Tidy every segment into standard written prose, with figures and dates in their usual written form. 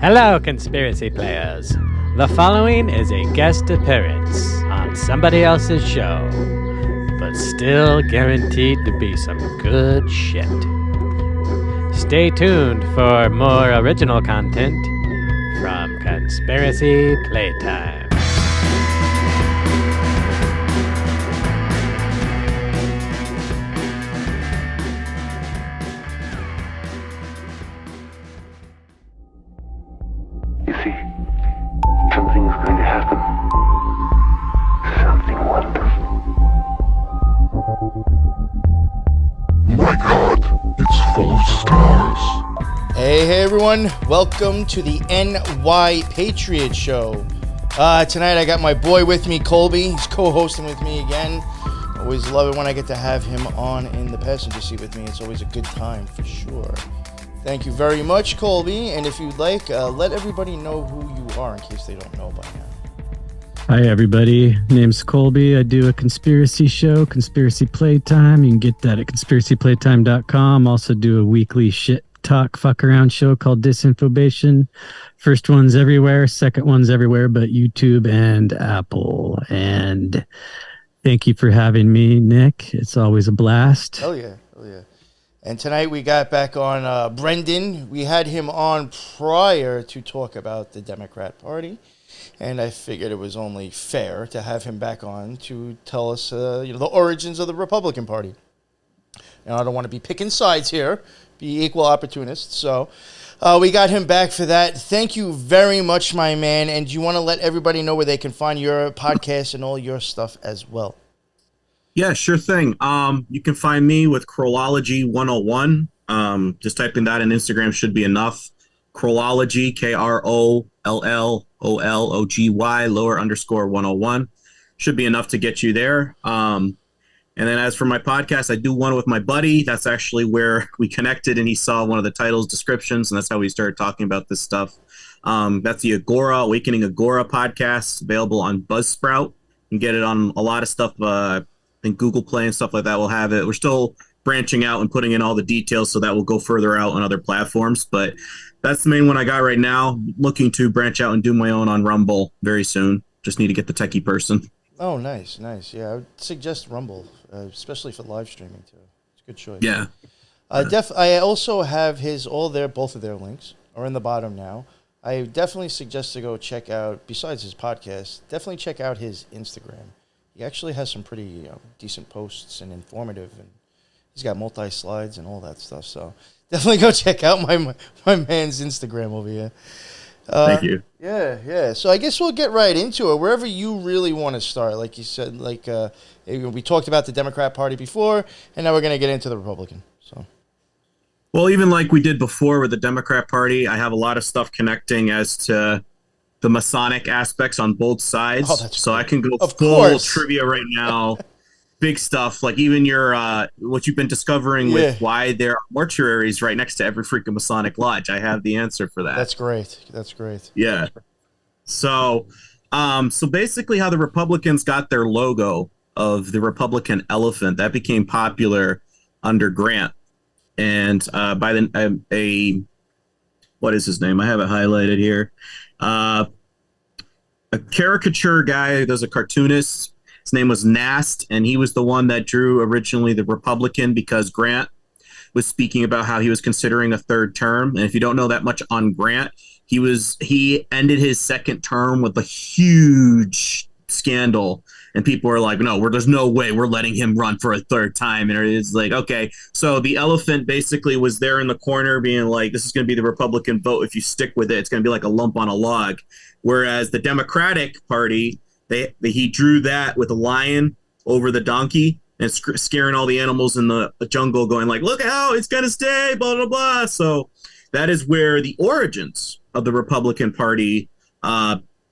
Hello, conspiracy players. The following is a guest appearance on somebody else's show, but still guaranteed to be some good shit. Stay tuned for more original content from Conspiracy Playtime. You see, something's going to happen. Something wonderful. My God, it's full of stars. Hey everyone, welcome to the NY Patriot Show. Tonight I got my boy with me, Colby. He's co-hosting with me again. Always love it when I get to have him on in the passenger seat with me. It's always a good time for sure. Thank you very much, Colby. And if you'd like, let everybody know who you are in case they don't know by now. Hi, everybody. Name's Colby. I do a conspiracy show, Conspiracy Playtime. You can get that at conspiracyplaytime.com. Also do a weekly shit talk fuck around show called Disinfobation. First one's everywhere. Second one's everywhere but YouTube and Apple. And thank you for having me, Nick. It's always a blast. Hell yeah. Hell yeah. And tonight we got back on Brendan. We had him on prior to talk about the Democrat Party. And I figured it was only fair to have him back on to tell us the origins of the Republican Party. Now, I don't want to be picking sides here, be equal opportunists. So we got him back for that. Thank you very much, my man. And do you want to let everybody know where they can find your podcast and all your stuff as well? Yeah, sure thing. You can find me with Krollology 101. Just typing that in Instagram should be enough. Krollology, Krollology, __ 101. Should be enough to get you there. And then as for my podcast, I do one with my buddy. That's actually where we connected and he saw one of the titles descriptions, and that's how we started talking about this stuff. That's the Agora, Awakening Agora podcast, available on Buzzsprout. You can get it on a lot of stuff. I think Google Play and stuff like that will have it. We're still branching out and putting in all the details, so that will go further out on other platforms. But that's the main one I got right now. Looking to branch out and do my own on Rumble very soon. Just need to get the techie person. Oh, nice. Yeah, I would suggest Rumble, especially for live streaming too. It's a good choice. Yeah. I also have both of their links are in the bottom now. I definitely suggest to go check out, besides his podcast, definitely check out his Instagram. He actually has some pretty decent posts and informative, and he's got multi-slides and all that stuff. So definitely go check out my man's Instagram over here. Thank you. Yeah. So I guess we'll get right into it. Wherever you really want to start, like you said, we talked about the Democrat Party before, and now we're going to get into the Republican. So. Well, even like we did before with the Democrat Party, I have a lot of stuff connecting as to the Masonic aspects on both sides. Oh, that's so great. I can go Of full course. trivia right now. Big stuff, like even your what you've been discovering with why there are mortuaries right next to every freaking Masonic lodge. I have the answer for that. That's great. Yeah. So basically how the Republicans got their logo of the Republican elephant, that became popular under Grant. And by what is his name? I have it highlighted here. A caricature guy, there's a cartoonist. His name was Nast, and he was the one that drew originally the Republican because Grant was speaking about how he was considering a third term. And if you don't know that much on Grant, he ended his second term with a huge scandal, and people were like, no, there's no way we're letting him run for a third time. And it's like, okay, so the elephant basically was there in the corner being like, this is going to be the Republican vote. If you stick with it, it's going to be like a lump on a log. Whereas the Democratic Party, he drew that with a lion over the donkey and scaring all the animals in the jungle, going like, look how it's going to stay, blah, blah, blah. So that is where the origins of the Republican Party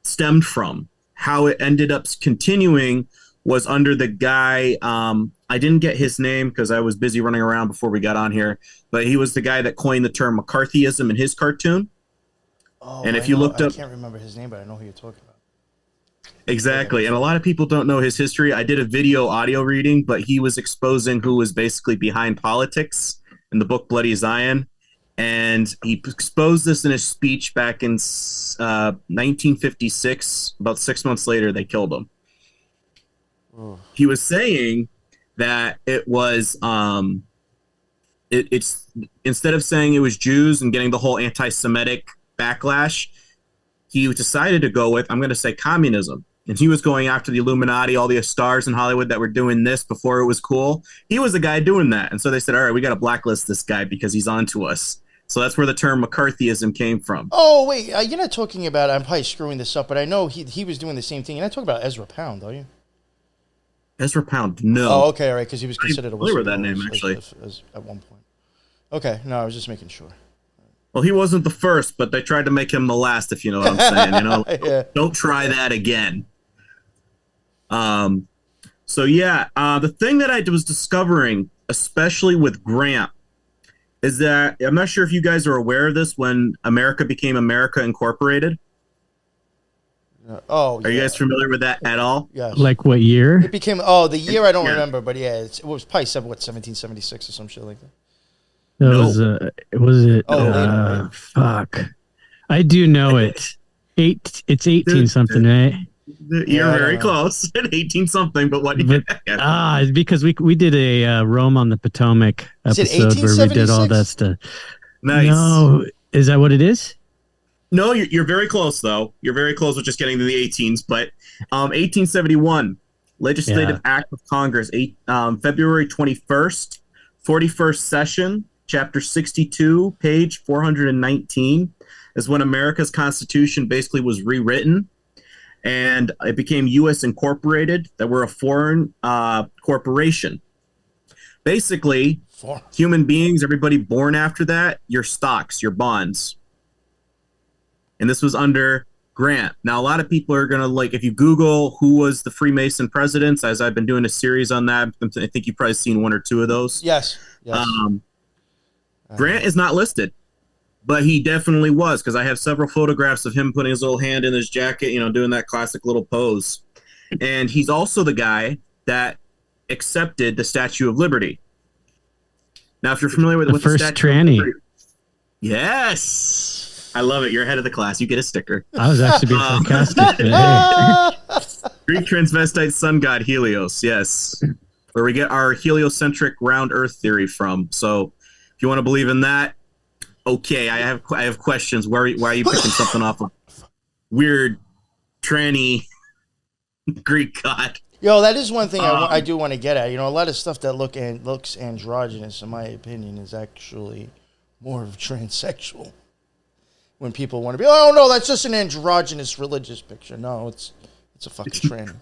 stemmed from. How it ended up continuing was under the guy, I didn't get his name because I was busy running around before we got on here, but he was the guy that coined the term McCarthyism in his cartoon. Oh, and if you looked up, I can't remember his name, but I know who you're talking about. Exactly. And a lot of people don't know his history. I did a video audio reading, but he was exposing who was basically behind politics in the book Bloody Zion. And he exposed this in his speech back in 1956. About 6 months later, they killed him. He was saying that it was it's instead of saying it was Jews and getting the whole anti-Semitic backlash, he decided to go with, I'm going to say, communism. And he was going after the Illuminati, all the stars in Hollywood that were doing this before it was cool. He was the guy doing that. And so they said, all right, we got to blacklist this guy because he's on to us. So that's where the term McCarthyism came from. Oh, wait. You're not talking about, I'm probably screwing this up, but I know he was doing the same thing. You're not talking about Ezra Pound, are you? Ezra Pound, no. Oh, okay, all right, because he was considered a whistleblower with that name, actually. At one point. Okay, no, I was just making sure. Well, he wasn't the first, but they tried to make him the last, if you know what I'm saying. You know, Yeah. Don't try that again. So yeah, the thing that I was discovering, especially with Grant, is that I'm not sure if you guys are aware of this when America became America Incorporated. Oh, Are you guys familiar with that at all? Yes. Like what year? It became, the year I don't Yeah. remember, but yeah, it was probably 1776 or some shit like that. That No. was it? Oh, later. Fuck. I do know it. It's 18 something, right? You're Yeah, I very don't know. close at 18 something, but what? But, because we did a Rome on the Potomac Is it episode where we did all 1876? that stuff. Nice. No, is that what it is? No, you're very close, though. You're very close with just getting to the 18s. But 1871, Legislative Act of Congress, February 21st, 41st session, Chapter 62, page 419, is when America's Constitution basically was rewritten. And it became U.S. Incorporated, that we're a foreign corporation. Basically, human beings, everybody born after that, your stocks, your bonds. And this was under Grant. Now, a lot of people are going to, like, if you Google who was the Freemason presidents, as I've been doing a series on that, I think you've probably seen one or two of those. Yes. Grant is not listed, but he definitely was, because I have several photographs of him putting his little hand in his jacket, doing that classic little pose. And he's also the guy that accepted the Statue of Liberty. Now, if you're familiar with The what first the Statue tranny. of Liberty, yes, I love it. You're ahead of the class. You get a sticker. I was actually being sarcastic. But hey. Greek transvestite sun god Helios, yes, where we get our heliocentric round Earth theory from. So, if you want to believe in that, okay, I have questions. Why are you picking something off of weird tranny Greek god? Yo, that is one thing I do want to get at. A lot of stuff that looks androgynous, in my opinion, is actually more of transsexual. When people want to be, oh no, that's just an androgynous religious picture. No, it's a fucking tranny.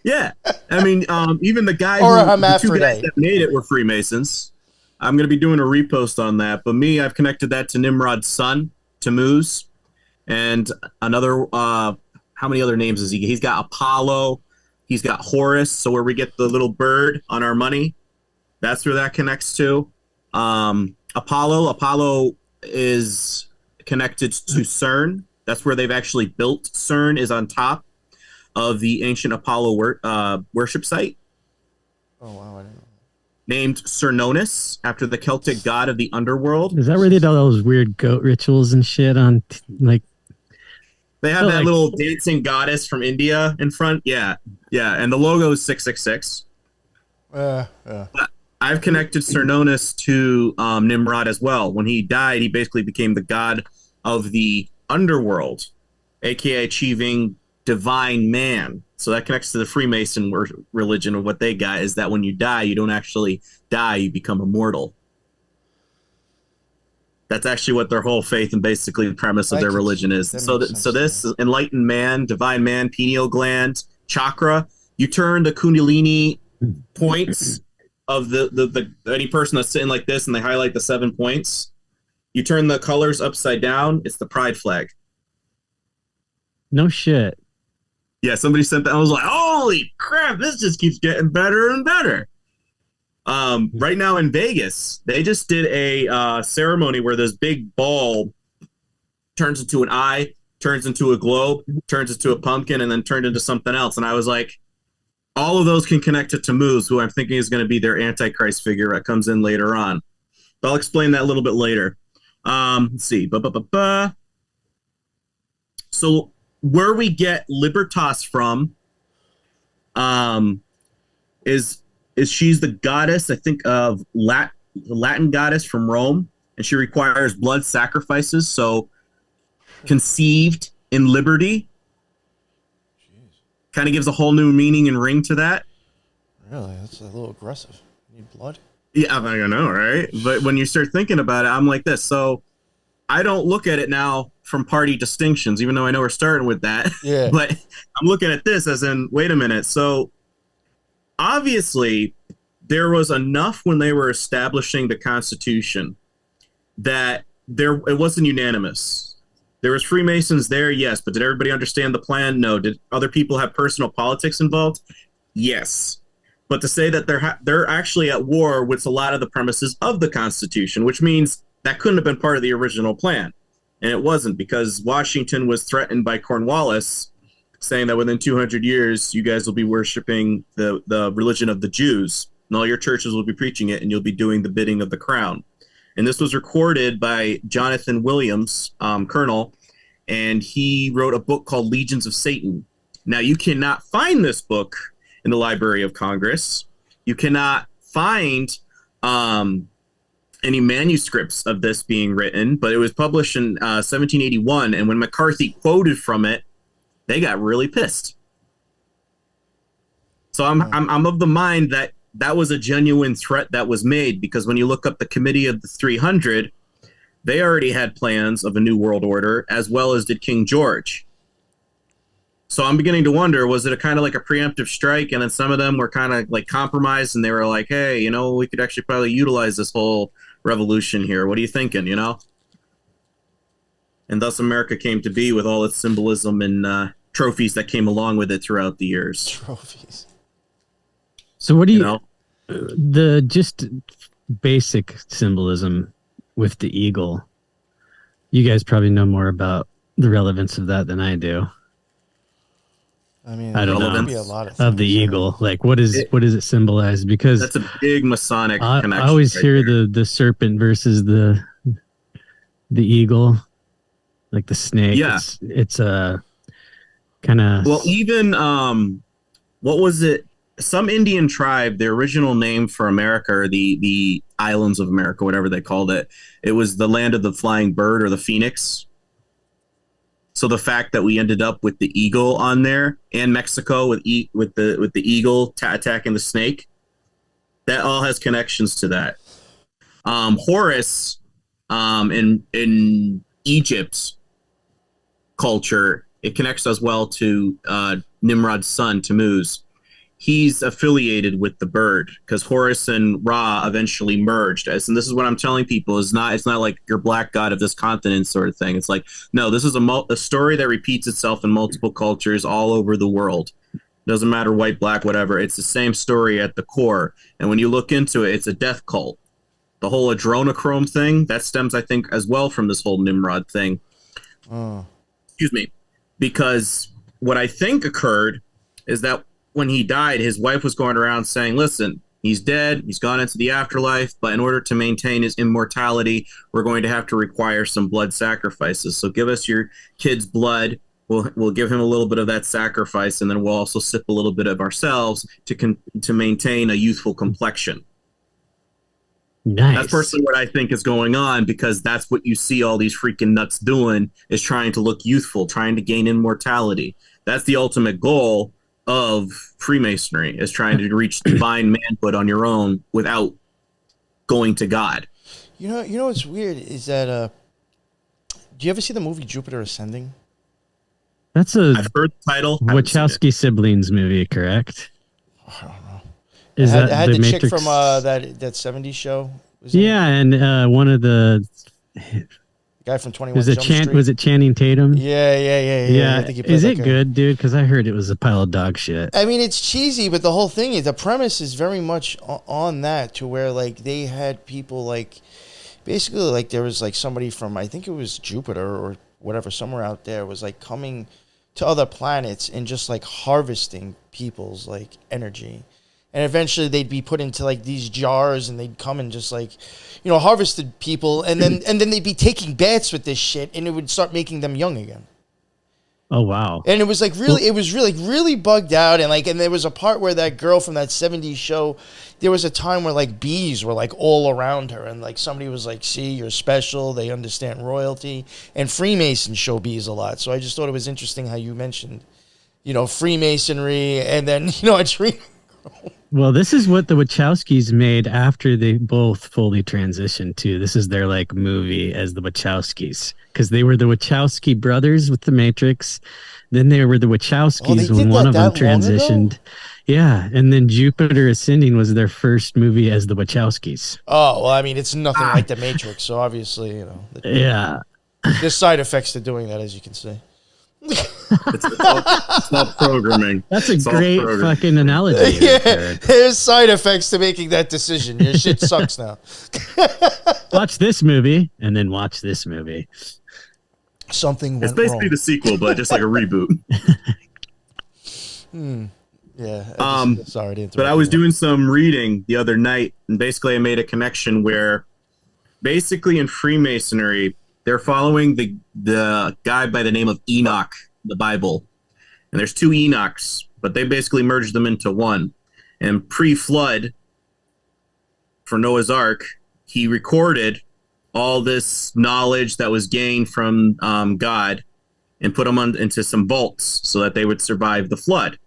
Yeah, I mean, even the guy Or a the two guys hermaphrodite. that made it were Freemasons. I'm going to be doing a repost on that. But me, I've connected that to Nimrod's son, Tammuz, and another. How many other names is he? He's got Apollo. He's got Horus. So where we get the little bird on our money, that's where that connects to. Apollo is connected to CERN. That's where they've actually built CERN, is on top of the ancient Apollo worship site. Oh wow, I didn't know. Named Cernunnos, after the Celtic god of the underworld. Is that where they did all those weird goat rituals and shit on, like? They have that little dancing goddess from India in front. Yeah. And the logo is 666. I've connected Cernunnos to Nimrod as well. When he died, he basically became the god of the underworld, aka achieving divine man. So that connects to the Freemason religion. Of what they got is that when you die, you don't actually die, you become immortal. That's actually what their whole faith and basically the premise of their religion is. So this enlightened man, divine man, pineal gland, chakra, you turn the Kundalini points of the any person that's sitting like this and they highlight the 7 points. You turn the colors upside down, it's the pride flag. No shit. Yeah, somebody sent that. I was like, holy crap, this just keeps getting better and better. Right now in Vegas, they just did a ceremony where this big ball turns into an eye, turns into a globe, turns into a pumpkin, and then turned into something else. And I was like, all of those can connect to Tammuz, who I'm thinking is going to be their Antichrist figure that comes in later on. I'll explain that a little bit later. Let's see. So where we get Libertas from um, is she's the goddess, I think, of the Latin goddess from Rome, and she requires blood sacrifices. So conceived in liberty kind of gives a whole new meaning and ring to that. Really? That's a little aggressive. You need blood? Yeah, I know, right? But when you start thinking about it, I'm like this. So I don't look at it now from party distinctions, even though I know we're starting with that. Yeah. But I'm looking at this as in, wait a minute. So obviously, there was enough when they were establishing the Constitution that it wasn't unanimous. There was Freemasons there, yes, but did everybody understand the plan? No. Did other people have personal politics involved? Yes. But to say that they're actually at war with a lot of the premises of the Constitution, which means that couldn't have been part of the original plan. And it wasn't, because Washington was threatened by Cornwallis, saying that within 200 years, you guys will be worshiping the religion of the Jews, and all your churches will be preaching it, and you'll be doing the bidding of the crown. And this was recorded by Jonathan Williams, Colonel, and he wrote a book called Legions of Satan. Now, you cannot find this book in the Library of Congress. You cannot find any manuscripts of this being written, but it was published in 1781, and when McCarthy quoted from it, they got really pissed. So I'm of the mind that that was a genuine threat that was made, because when you look up the Committee of the 300, they already had plans of a new world order, as well as did King George. So I'm beginning to wonder, was it a kind of like a preemptive strike, and then some of them were kind of like compromised, and they were like, hey, you know, we could actually probably utilize this whole revolution here. What are you thinking, you know? And thus America came to be with all its symbolism and trophies that came along with it throughout the years. Trophies. So what do you, know? The just basic symbolism with the eagle, you guys probably know more about the relevance of that than I do. I mean, I don't there know. could be a lot Of the things. eagle, like what does it symbolize? Because That's a big Masonic connection. I always right hear there. the serpent versus the eagle, like the snake. Yeah. It's a kind of, Well, even what was it? Some Indian tribe, their original name for America, or the islands of America, whatever they called it, it was the land of the flying bird, or the phoenix. So the fact that we ended up with the eagle on there, and Mexico with the eagle attacking the snake, that all has connections to that. Horus, in Egypt's culture, it connects as well to Nimrod's son, Tammuz. He's affiliated with the bird, because Horus and Ra eventually merged. And this is what I'm telling people: it's not like your black god of this continent sort of thing. It's like, no, this is a story that repeats itself in multiple cultures all over the world. Doesn't matter white, black, whatever. It's the same story at the core. And when you look into it, it's a death cult. The whole adrenochrome thing, that stems, I think, as well from this whole Nimrod thing. Excuse me. Because what I think occurred is that when he died, his wife was going around saying, listen, he's dead, he's gone into the afterlife, but in order to maintain his immortality, we're going to have to require some blood sacrifices. So give us your kid's blood. We'll give him a little bit of that sacrifice, and then we'll also sip a little bit of ourselves to maintain a youthful complexion. nice. That's personally what I think is going on, because that's what you see all these freaking nuts doing, is trying to look youthful, trying to gain immortality. That's the ultimate goal of Freemasonry, is trying to reach divine manhood on your own without going to God. You know what's weird is that do you ever see the movie Jupiter Ascending? That's I've heard the title. haven't seen it. Wachowski siblings movie, correct? I don't know. Is it that had the the chick Matrix? from that 70s show? Was it? Yeah, and one of the Guy from 21 was it Jump Street. was it Channing Tatum? Yeah. I think he played Is that it guy. good, dude? Because I heard it was a pile of dog shit. I mean, it's cheesy, but the whole thing is, the premise is very much on that, to where like they had people like, basically like there was like somebody from, I think it was Jupiter or whatever, somewhere out there, was like coming to other planets and just like harvesting people's like energy. And eventually they'd be put into like these jars, and they'd come and just like, harvested people, and then they'd be taking baths with this shit, and it would start making them young again. Oh wow! And it was like really bugged out, and there was a part where that girl from that '70s show, there was a time where like bees were like all around her, and like somebody was like, "See, you're special. They understand royalty." And Freemasons show bees a lot, so I just thought it was interesting how you mentioned, Freemasonry, and then a tree. Well, this is what the Wachowskis made after they both fully transitioned to. This is their like movie as the Wachowskis, because they were the Wachowski brothers with the Matrix. Then they were the Wachowskis when one of them transitioned. Yeah, and then Jupiter Ascending was their first movie as the Wachowskis. Oh, well, I mean, it's nothing like the Matrix, so obviously, Yeah. There's side effects to doing that, as you can see. It's all programming. That's a great fucking analogy. Yeah, there's side effects to making that decision. Your shit sucks now. Watch this movie and then watch this movie. Something went It's basically wrong. the sequel, but just like a reboot. Yeah. Sorry to interrupt. But I was doing some reading the other night, and basically I made a connection where basically in Freemasonry, they're following the guy by the name of Enoch, the Bible. And there's two Enochs, but they basically merged them into one. And pre-flood, for Noah's Ark, he recorded all this knowledge that was gained from God and put them into some vaults so that they would survive the flood.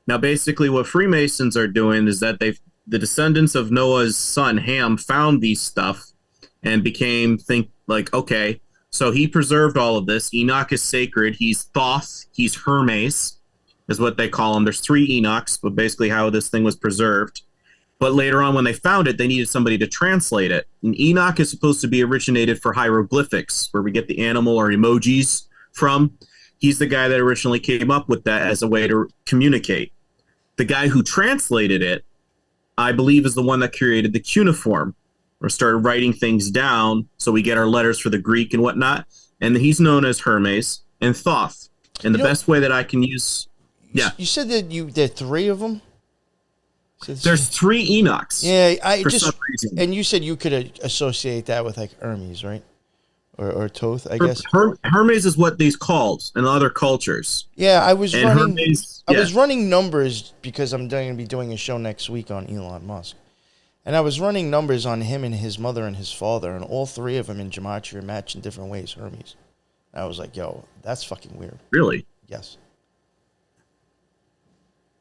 Now, basically what Freemasons are doing is that the descendants of Noah's son, Ham, found these stuff and okay, so he preserved all of this. Enoch is sacred. He's Thoth. He's Hermes, is what they call him. There's 3 Enochs, but basically how this thing was preserved. But later on, when they found it, they needed somebody to translate it. And Enoch is supposed to be originated for hieroglyphics, where we get the animal or emojis from. He's the guy that originally came up with that as a way to communicate. The guy who translated it, I believe, is the one that created the cuneiform, or started writing things down so we get our letters for the Greek and whatnot. And he's known as Hermes and Thoth. And the best way that I can use... Yeah. You said that there are 3 of them? There's 3 Enochs. Yeah, some reason. And you said you could associate that with like Hermes, right? Or Thoth, I guess. Hermes is what these called in other cultures. Yeah, I was running. Hermes, I was running numbers because I'm going to be doing a show next week on Elon Musk, and I was running numbers on him and his mother and his father, and all 3 of them in gematria match in different ways. Hermes. And I was like, yo, that's fucking weird. Really? Yes.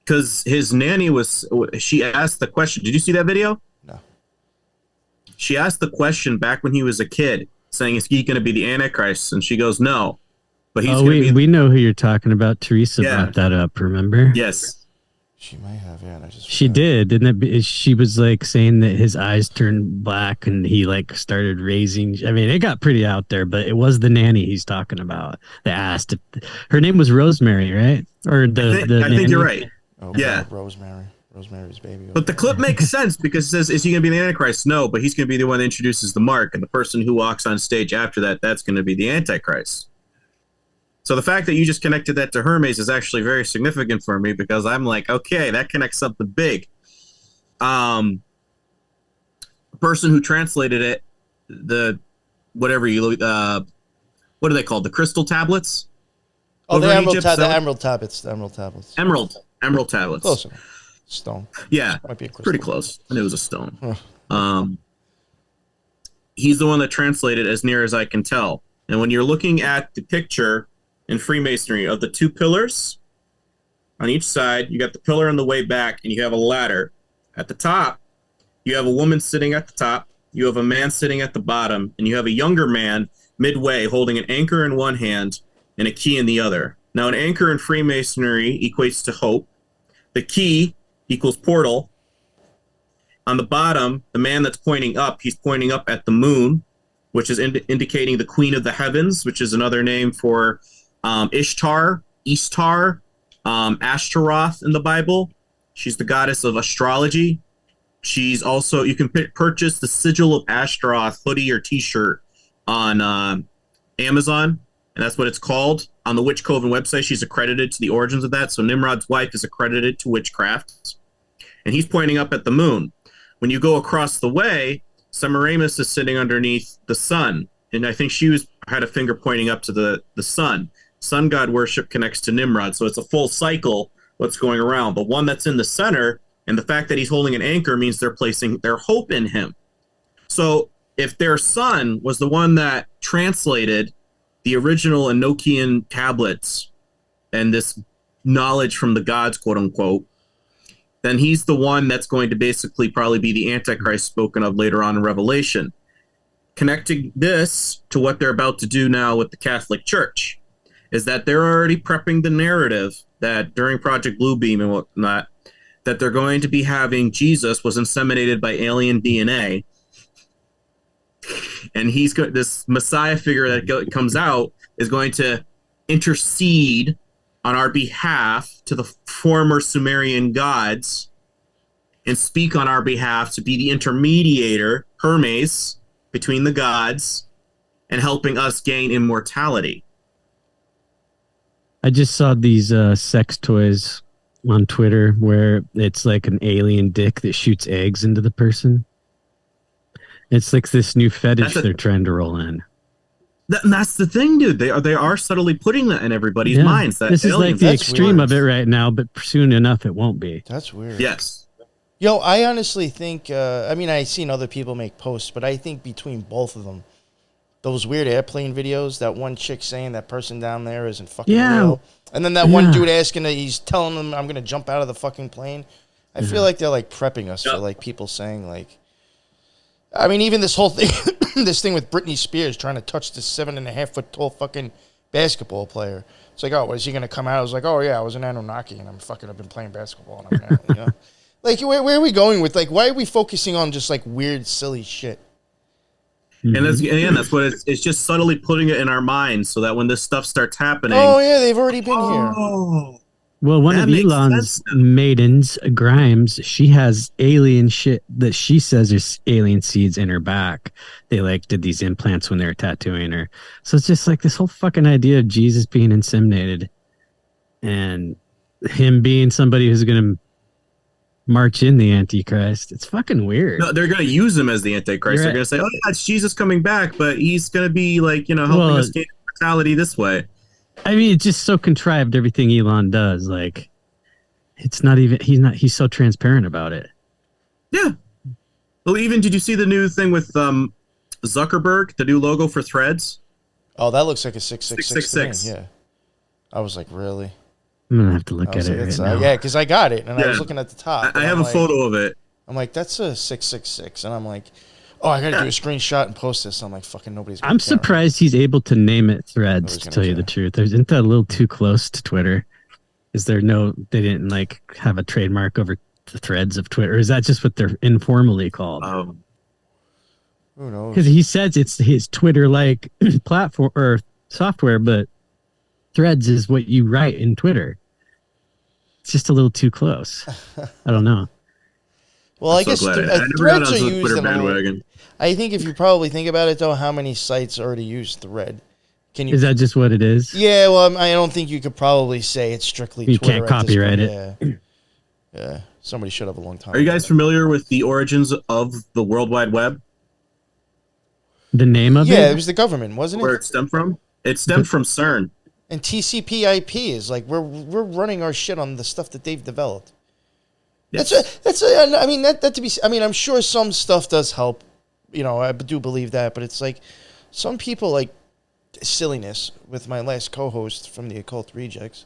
Because his nanny she asked the question. Did you see that video? No. She asked the question back when he was a kid, saying, is he going to be the Antichrist? And she goes, no. But he's going to be... We know who you're talking about. Teresa brought that up, remember? Yes. She might have, yeah. She did, didn't it? She was like saying that his eyes turned black and he like started raising. I mean, it got pretty out there, but it was the nanny he's talking about. They asked. Her name was Rosemary, right? Or I think you're right. Oh, yeah. Rosemary's Baby. But the clip makes sense because it says, is he going to be the Antichrist? No, but he's going to be the one that introduces the mark. And the person who walks on stage after that, that's going to be the Antichrist. So the fact that you just connected that to Hermes is actually very significant for me because I'm like, okay, that connects something big. The person who translated it, what are they called? The crystal tablets? Oh, the emerald tablets. Emerald tablets. Close enough. Stone. Yeah, might be a crystal. pretty close. And it was a stone. Huh. He's the one that translated as near as I can tell. And when you're looking at the picture in Freemasonry of the 2 pillars on each side, you got the pillar on the way back and you have a ladder. At the top, you have a woman sitting at the top, you have a man sitting at the bottom, and you have a younger man midway holding an anchor in one hand and a key in the other. Now, an anchor in Freemasonry equates to hope. The key equals portal. On the bottom, the man that's pointing up, he's pointing up at the moon, which is indicating the queen of the heavens, which is another name for Ishtar, Ashtaroth in the Bible. She's the goddess of astrology. She's also, you can purchase the Sigil of Ashtaroth hoodie or t-shirt on Amazon, and that's what it's called. On the Witch Coven website, she's accredited to the origins of that. So Nimrod's wife is accredited to witchcraft. and he's pointing up at the moon. When you go across the way, Semiramis is sitting underneath the sun, and I think she had a finger pointing up to the sun. Sun god worship connects to Nimrod, so it's a full cycle what's going around. The one that's in the center, and the fact that he's holding an anchor means they're placing their hope in him. So if their son was the one that translated the original Enochian tablets and this knowledge from the gods, quote unquote, then he's the one that's going to basically probably be the Antichrist spoken of later on in Revelation. Connecting this to what they're about to do now with the Catholic Church is that they're already prepping the narrative that during Project Bluebeam and whatnot, that they're going to be having Jesus was inseminated by alien DNA. And he's got this Messiah figure that comes out is going to intercede on our behalf to the former Sumerian gods and speak on our behalf to be the intermediator, Hermes, between the gods and helping us gain immortality. I just saw these sex toys on Twitter where it's like an alien dick that shoots eggs into the person. It's like this new fetish they're trying to roll in. That's the thing, dude. They are subtly putting that in everybody's minds. That this is like the extreme of it right now, but soon enough it won't be. That's weird. Yes. Yo, I honestly think, I've seen other people make posts, but I think between both of them, those weird airplane videos, that one chick saying that person down there isn't fucking real, and then that one dude asking that he's telling them, I'm going to jump out of the fucking plane. I feel like they're like prepping us for like people saying like, I mean, even this whole thing, this thing with Britney Spears trying to touch this 7.5-foot tall fucking basketball player. It's like, oh, what is he going to come out? I was like, oh yeah, I was an Anunnaki and I've been playing basketball. And I'm you know? Like, where are we going with, like, why are we focusing on just like weird, silly shit? And that's what it's just subtly putting it in our minds so that when this stuff starts happening. Oh yeah, they've already been here. Well, one of Elon's maidens, Grimes, she has alien shit that she says is alien seeds in her back. They like did these implants when they were tattooing her. So it's just like this whole fucking idea of Jesus being inseminated and him being somebody who's going to march in the Antichrist. It's fucking weird. No, they're going to use him as the Antichrist. They're going to say, oh, yeah, it's Jesus coming back, but he's going to be like, helping us gain immortality this way. I mean, it's just so contrived, everything Elon does. Like, it's not even, he's so transparent about it. Yeah. Well, even, did you see the new thing with Zuckerberg, the new logo for Threads? Oh, that looks like a 666. 666. Yeah. I was like, really? I'm going to have to look at it right now. Yeah, because I got it, and I was looking at the top. I have a photo of it. I'm like, that's a 666. And I'm like, oh, I got to do a screenshot and post this. I'm like, fucking nobody's going to I'm surprised he's able to name it Threads, to tell you the truth. Isn't that a little too close to Twitter? Is there they didn't like have a trademark over the threads of Twitter? Or is that just what they're informally called? Who knows? Because he says it's his Twitter-like platform or software, but Threads is what you write in Twitter. It's just a little too close. I don't know. Well, I guess Threads are used in bandwagon. I think if you probably think about it, though, how many sites already use Thread? Is that just what it is? Yeah, well, I don't think you could probably say it's strictly Twitter. You can't copyright it. Yeah, somebody should have a long time. Are you guys familiar with the origins of the World Wide Web? The name of it? Yeah, it was the government, wasn't it? Where it stemmed from? It stemmed from CERN. And TCP/IP is like we're running our shit on the stuff that they've developed. Yes. I'm sure some stuff does help. I do believe that, but it's like some people like silliness with my last co-host from the Occult Rejects.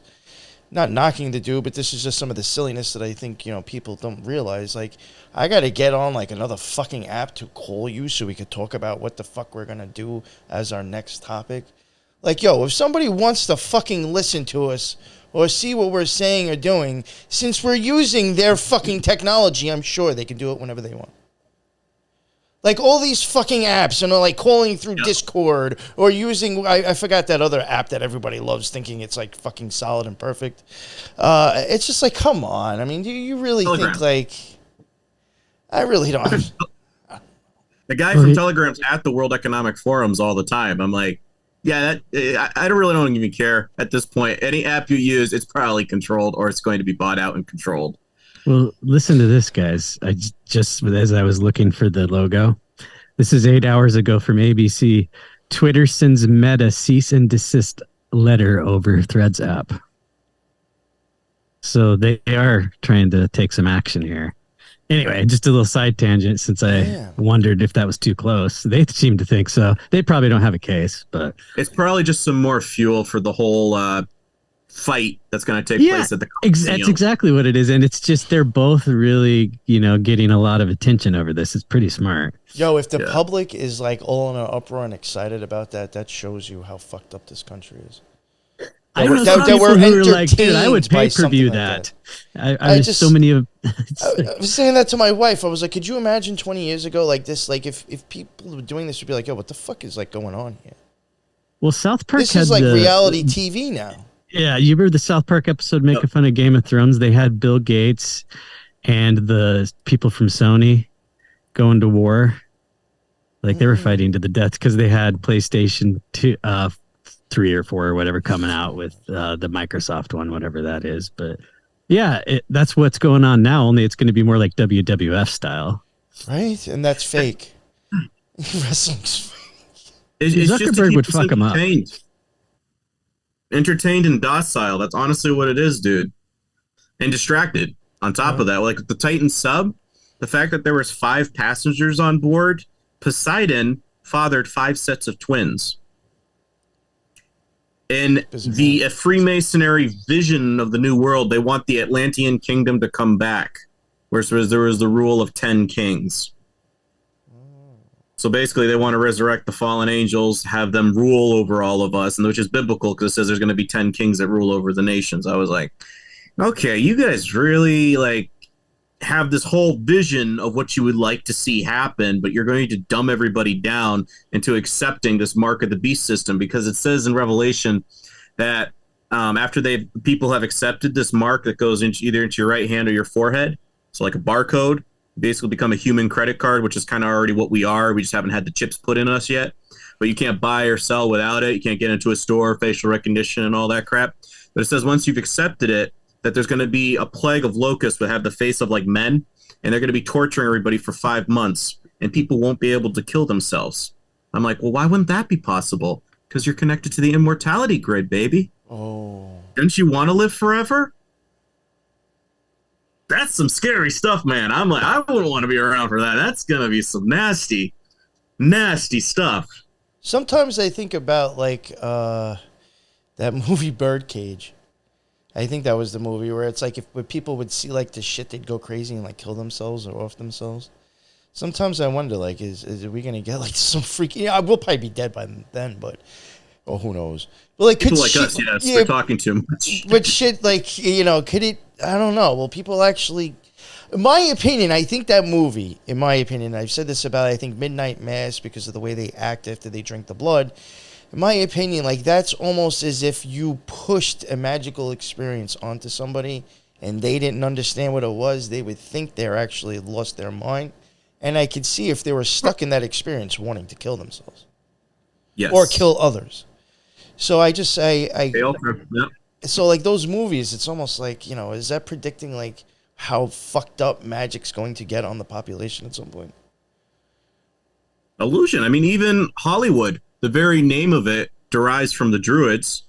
Not knocking the dude, but this is just some of the silliness that I think, people don't realize. Like, I got to get on like another fucking app to call you so we could talk about what the fuck we're going to do as our next topic. Like, yo, if somebody wants to fucking listen to us or see what we're saying or doing, since we're using their fucking technology, I'm sure they can do it whenever they want. Like, all these fucking apps, like calling through Discord or using, I forgot that other app that everybody loves thinking it's like fucking solid and perfect. It's just like, come on. I mean, do you really Telegram. think like, I really don't. The guy from Telegram's at the World Economic Forums all the time. I'm like, yeah, I don't even care at this point. Any app you use, it's probably controlled or it's going to be bought out and controlled. Well, listen to this, guys. Just as I was looking for the logo, this is 8 hours ago from ABC. Twitter sends Meta cease and desist letter over Threads app. So they are trying to take some action here. Anyway, just a little side tangent since I wondered if that was too close. They seem to think so. They probably don't have a case, but it's probably just some more fuel for the whole fight that's going to take place at the that's exactly what it is. And it's just they're both really, getting a lot of attention over this. It's pretty smart. Yo, if the public is like all in an uproar and excited about that, that shows you how fucked up this country is. I know some people who are like, dude, I would pay-per-view that. I just so many of. I was saying that to my wife. I was like, could you imagine 20 years ago like this? Like if people were doing this, would be like, yo, what the fuck is like going on here? Well, South Park. This is like reality TV now. Yeah, you remember the South Park episode making fun of Game of Thrones? They had Bill Gates and the people from Sony going to war. Like they were fighting to the death because they had PlayStation 2. 3 or 4 or whatever coming out with the Microsoft one, whatever that is. But yeah, that's what's going on now. Only it's going to be more like WWF style, right? And that's fake. Wrestling's fake. Zuckerberg would fuck him up. Entertained and docile. That's honestly what it is, dude. And distracted. On top of that, like the Titan sub, the fact that there was 5 passengers on board, Poseidon fathered 5 sets of twins. In the Freemasonry vision of the New World, they want the Atlantean kingdom to come back, whereas there was the rule of 10 kings. So basically, they want to resurrect the fallen angels, have them rule over all of us, and which is biblical because it says there's going to be 10 kings that rule over the nations. I was like, okay, you guys really like have this whole vision of what you would like to see happen, but you're going to dumb everybody down into accepting this mark of the beast system because it says in Revelation that after people have accepted this mark that goes either into your right hand or your forehead, so like a barcode, basically become a human credit card, which is kind of already what we are. We just haven't had the chips put in us yet, but you can't buy or sell without it. You can't get into a store, facial recognition and all that crap. But it says once you've accepted it, that there's going to be a plague of locusts that have the face of like men, and they're going to be torturing everybody for 5 months, and people won't be able to kill themselves. I'm like, well, why wouldn't that be possible? Because you're connected to the immortality grid, baby. Oh. Don't you want to live forever? That's some scary stuff, man. I'm like, I wouldn't want to be around for that. That's going to be some nasty, nasty stuff. Sometimes I think about like that movie Birdcage. I think that was the movie where it's like if people would see like the shit, they'd go crazy and like kill themselves or off themselves. Sometimes I wonder, like, is we gonna get like some freaky? Yeah, we'll probably be dead by then, but who knows? But like, people like us, yes, they're talking too much. But shit, like, could it? I don't know. Well, people actually, in my opinion, I think that movie. In my opinion, I've said this about I think Midnight Mass because of the way they act after they drink the blood. In my opinion, like that's almost as if you pushed a magical experience onto somebody and they didn't understand what it was. They would think they're actually lost their mind. And I could see if they were stuck in that experience wanting to kill themselves. Yes. Or kill others. So I just say, Yep. So like those movies, it's almost like, is that predicting like how fucked up magic's going to get on the population at some point? Illusion. I mean, even Hollywood. The very name of it derives from the Druids,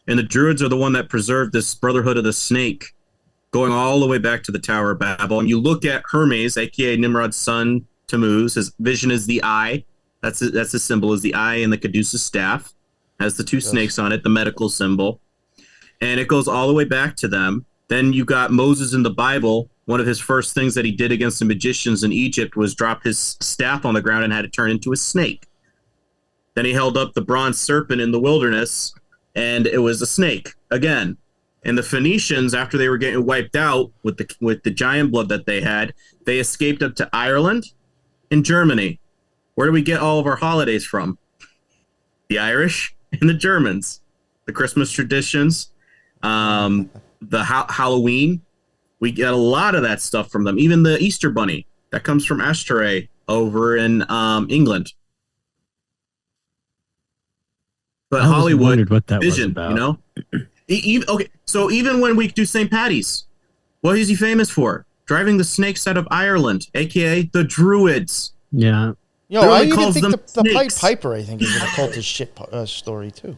and the Druids are the one that preserved this Brotherhood of the Snake, going all the way back to the Tower of Babel. And you look at Hermes, aka Nimrod's son, Tammuz. His vision is the eye. That's his symbol is the eye, and the Caduceus staff has the 2 snakes on it, the medical symbol, and it goes all the way back to them. Then you got Moses in the Bible. One of his first things that he did against the magicians in Egypt was drop his staff on the ground and had it turn into a snake. Then he held up the bronze serpent in the wilderness, and it was a snake again. And the Phoenicians, after they were getting wiped out with the giant blood that they had, they escaped up to Ireland and Germany. Where do we get all of our holidays from? The Irish and the Germans. The Christmas traditions, the Halloween. We get a lot of that stuff from them. Even the Easter Bunny, that comes from Ashtoreth over in England. But Hollywood what that vision, was about. Okay, so even when we do St. Patty's, what is he famous for? driving the snakes out of Ireland, aka the Druids. Yeah. Yo, Literally I even calls think them the Pied snakes. Piper, I think, is an occultist shit story too,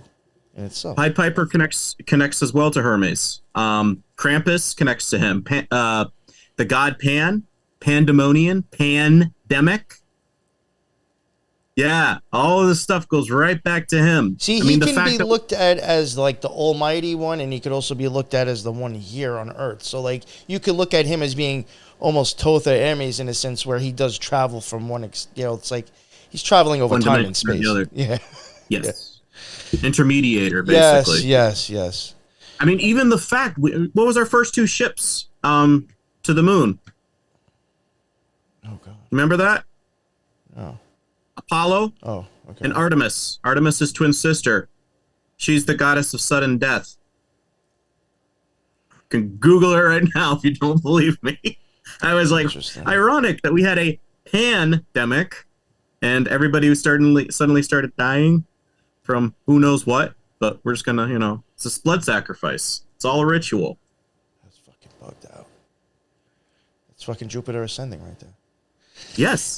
in itself. Pied Piper connects as well to Hermes. Krampus connects to him. The god Pan, Pandemonium, Pandemic. Yeah, all of this stuff goes right back to him. See, he can be looked at as like the almighty one, and he could also be looked at as the one here on Earth. So, like, you could look at him as being almost Thoth or Hermes in a sense where he does travel from one, it's like he's traveling over time and space. Yeah. Yes. Yeah. Intermediator, basically. Yes. I mean, even the fact, what was our first 2 ships to the moon? Oh, God. Remember that? Oh. Apollo Okay. and Artemis. Artemis's twin sister. She's the goddess of sudden death. You can Google her right now if you don't believe me. I was like, ironic that we had a pandemic and everybody was suddenly started dying from who knows what, but we're just gonna, it's a blood sacrifice. It's all a ritual. That's fucking bugged out. It's fucking Jupiter ascending right there. Yes.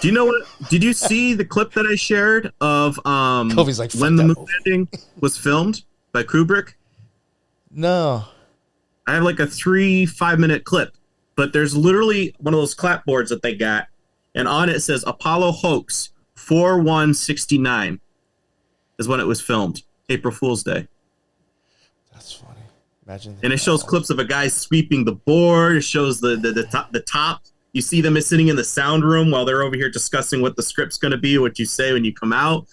Do you know what? Did you see the clip that I shared of Kobe's like, when the moon landing was filmed by Kubrick? No. I have like a 5-minute clip, but there's literally one of those clapboards that they got, and on it says Apollo hoax 4/1/69 is when it was filmed, April Fool's Day. That's funny. Imagine. And it shows clips of a guy sweeping the board. It shows the top. You see them sitting in the sound room while they're over here discussing what the script's going to be, what you say when you come out.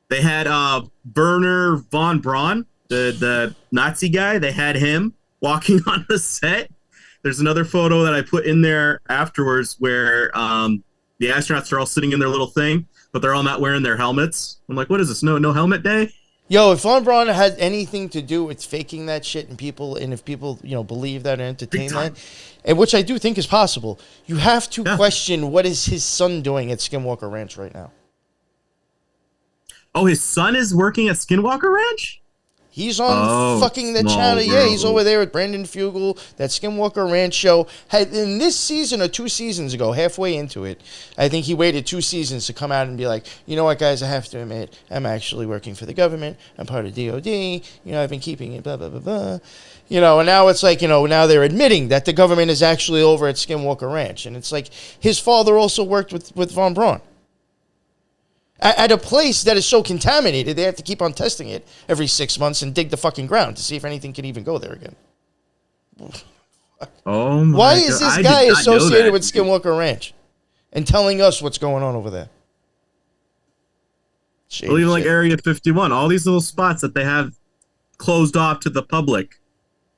They had Werner von Braun, the Nazi guy. They had him walking on the set. There's another photo that I put in there afterwards where the astronauts are all sitting in their little thing, but they're all not wearing their helmets. I'm like, what is this? No helmet day? Yo, if Von Braun had anything to do with faking that shit and if people, believe that or entertain that, and which I do think is possible, you have to question what is his son doing at Skinwalker Ranch right now. Oh, his son is working at Skinwalker Ranch? He's on fucking the channel. Yeah, he's over there with Brandon Fugel. That Skinwalker Ranch show had in this season or 2 seasons ago, halfway into it. I think he waited 2 seasons to come out and be like, you know what, guys, I have to admit, I'm actually working for the government. I'm part of DOD. I've been keeping it, blah, blah, blah, blah. And now it's like, now they're admitting that the government is actually over at Skinwalker Ranch. And it's like his father also worked with Von Braun. At a place that is so contaminated, they have to keep on testing it every 6 months and dig the fucking ground to see if anything can even go there again. Oh my Why is this guy associated with Skinwalker Ranch and telling us what's going on over there? Well, even like Area 51, all these little spots that they have closed off to the public.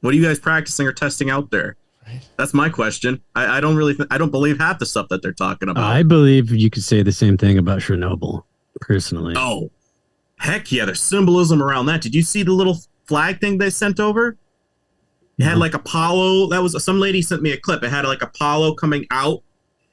What are you guys practicing or testing out there? Right. That's my question. I don't really I don't believe half the stuff that they're talking about. I believe you could say the same thing about Chernobyl, personally. Oh, heck yeah. There's symbolism around that. Did you see the little flag thing they sent over? It had like Apollo. That was some lady sent me a clip. It had like Apollo coming out,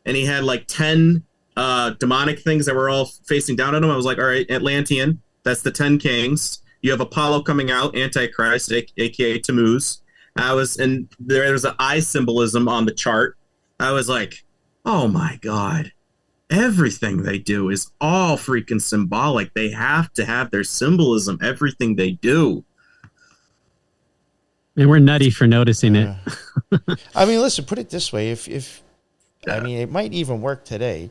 and he had like 10 demonic things that were all facing down at him. I was like, all right, Atlantean. That's the 10 kings. You have Apollo coming out, Antichrist, aka Tammuz. And there's an eye symbolism on the chart. I was like, oh my God. Everything they do is all freaking symbolic. They have to have their symbolism, everything they do. And we're nutty for noticing it. I mean, listen, put it this way. I mean, it might even work today.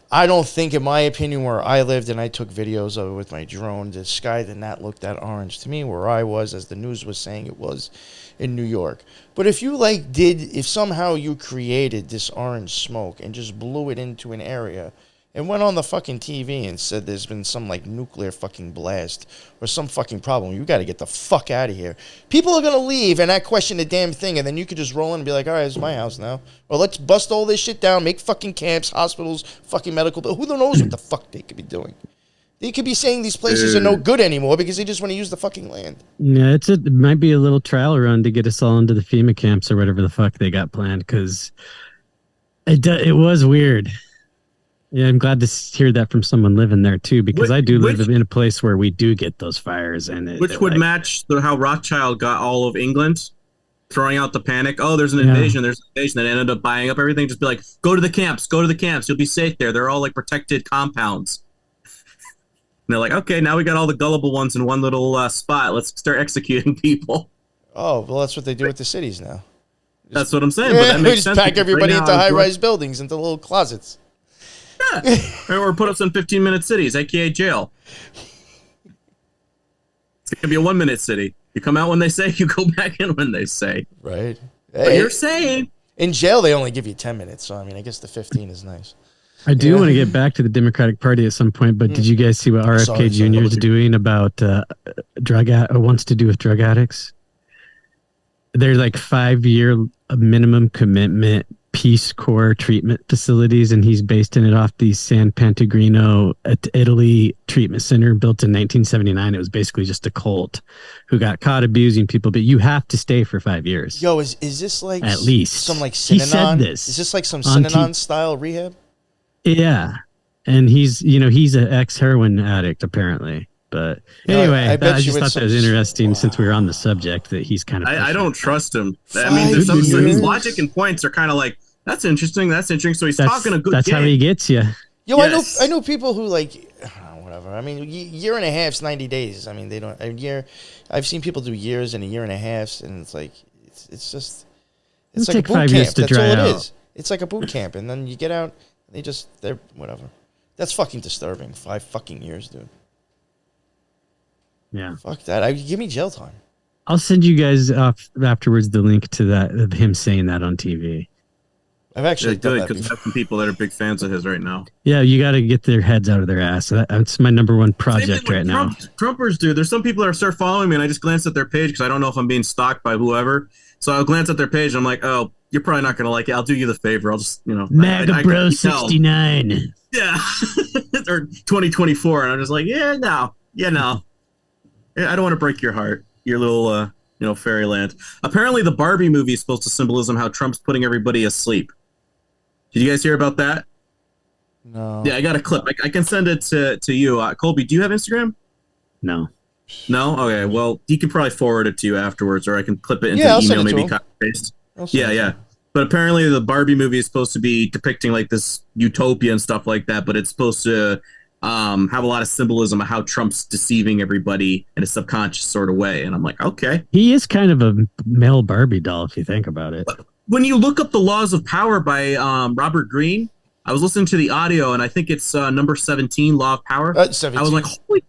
I don't think, in my opinion, where I lived and I took videos of it with my drone, the sky did not look that orange to me where I was, as the news was saying it was in New York. But if somehow you created this orange smoke and just blew it into an area and went on the fucking TV and said there's been some like nuclear fucking blast or some fucking problem, you got to get the fuck out of here. People are going to leave and not question the damn thing, and then you could just roll in and be like, all right, this is my house now. Or let's bust all this shit down, make fucking camps, hospitals, fucking medical, who knows what the fuck they could be doing. They could be saying these places are no good anymore because they just want to use the fucking land. Yeah, it might be a little trial run to get us all into the FEMA camps or whatever the fuck they got planned, because it was weird. Yeah, I'm glad to hear that from someone living there too, because I do live in a place where we do get those fires, and which would match how Rothschild got all of England. throwing out the panic. Oh, there's an invasion. There's an invasion. And ended up buying up everything. Just be like, go to the camps. Go to the camps. You'll be safe there. They're all like protected compounds. And they're like, okay, now we got all the gullible ones in one little spot. Let's start executing people. Oh, well, that's what they do with the cities now. That's what I'm saying. Yeah, but that makes just sense. pack everybody into high-rise buildings, into little closets. Yeah. Or put us in 15-minute cities, aka jail. It's going to be a 1-minute city. You come out when they say, you go back in when they say. Right. But you're saying. In jail, they only give you 10 minutes, so I mean, I guess the 15 is nice. I do want to get back to the Democratic Party at some point, but did you guys see what RFK Jr. is doing about wants to do with drug addicts? They're like 5-year minimum commitment Peace Corps treatment facilities, and he's basing it off the San Pellegrino, Italy treatment center built in 1979. It was basically just a cult who got caught abusing people, but you have to stay for 5 years. Yo, is this like at least some like Synanon? He said this. Is this like some Synanon style rehab? Yeah, and he's an ex-heroin addict apparently. But anyway, I just thought that was interesting since we were on the subject that he's kind of. I don't trust him. I mean, there's some his logic and points are kind of like, that's interesting. That's interesting. So he's talking a good game. That's how he gets you. Yo, yes. I know people who like, whatever. I mean, year and a half's 90 days. I mean, they don't a year. I've seen people do years and a year and a half, and it's like, it's just, it's like a boot 5 years camp. That's all it is. It's like a boot camp, and then you get out, and they're whatever. That's fucking disturbing. 5 fucking years, dude. Yeah. Fuck that. Give me jail time. I'll send you guys afterwards the link to that of him saying that on TV. I've actually done that because we have some people that are big fans of his right now. Yeah, you got to get their heads out of their ass. That's my number one project right now. Trumpers do. There's some people that start following me, and I just glance at their page because I don't know if I'm being stalked by whoever. So I'll glance at their page, and I'm like, oh, you're probably not going to like it. I'll do you the favor. I'll just, MAGA Bro 69. Yeah. Or 2024. And I'm just like, no. I don't want to break your heart, your little, fairyland. Apparently, the Barbie movie is supposed to symbolism how Trump's putting everybody asleep. Did you guys hear about that? No. Yeah, I got a clip. I can send it to you. Colby, do you have Instagram? No. No? Okay, well, you can probably forward it to you afterwards, or I can clip it into the email, maybe copy paste. Yeah. But apparently, the Barbie movie is supposed to be depicting like this utopia and stuff like that, but it's supposed to have a lot of symbolism of how Trump's deceiving everybody in a subconscious sort of way. And I'm like, okay. He is kind of a male Barbie doll, if you think about it. But when you look up The Laws of Power by Robert Greene, I was listening to the audio, and I think it's number 17, Law of Power. 17. I was like, holy...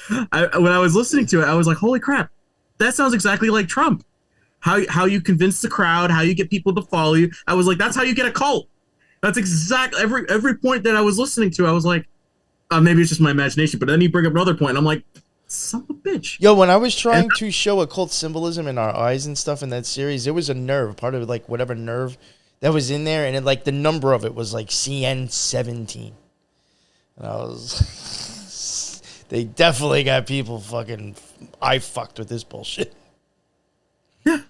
when I was listening to it, I was like, holy crap, that sounds exactly like Trump. How you convince the crowd, how you get people to follow you. I was like, that's how you get a cult. That's exactly every point that I was listening to. I was like, maybe it's just my imagination. But then you bring up another point, and I'm like, son of a bitch. Yo, when I was trying to show occult symbolism in our eyes and stuff in that series, there was a nerve, part of like whatever nerve that was in there, and it, like the number of it was like CN17. And I was, they definitely got people fucking eye fucked with this bullshit. Yeah.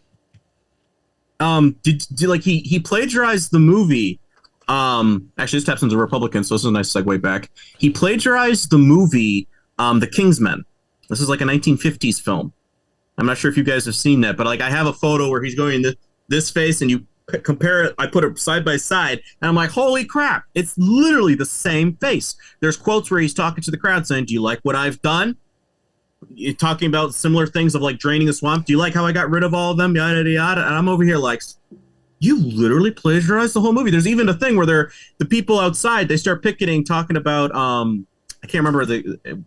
Did like he plagiarized the movie? Actually, this happens to Republicans, so this is a nice segue back. He plagiarized the movie, The Kingsmen. This is like a 1950s film. I'm not sure if you guys have seen that, but like I have a photo where he's going this face, and you compare it. I put it side by side, and I'm like, holy crap! It's literally the same face. There's quotes where he's talking to the crowd saying, "Do you like what I've done?" You're talking about similar things of like draining a swamp. Do you like how I got rid of all of them? Yada yada yada. And I'm over here like, you literally plagiarized the whole movie. There's even a thing where the people outside, they start picketing, talking about I can't remember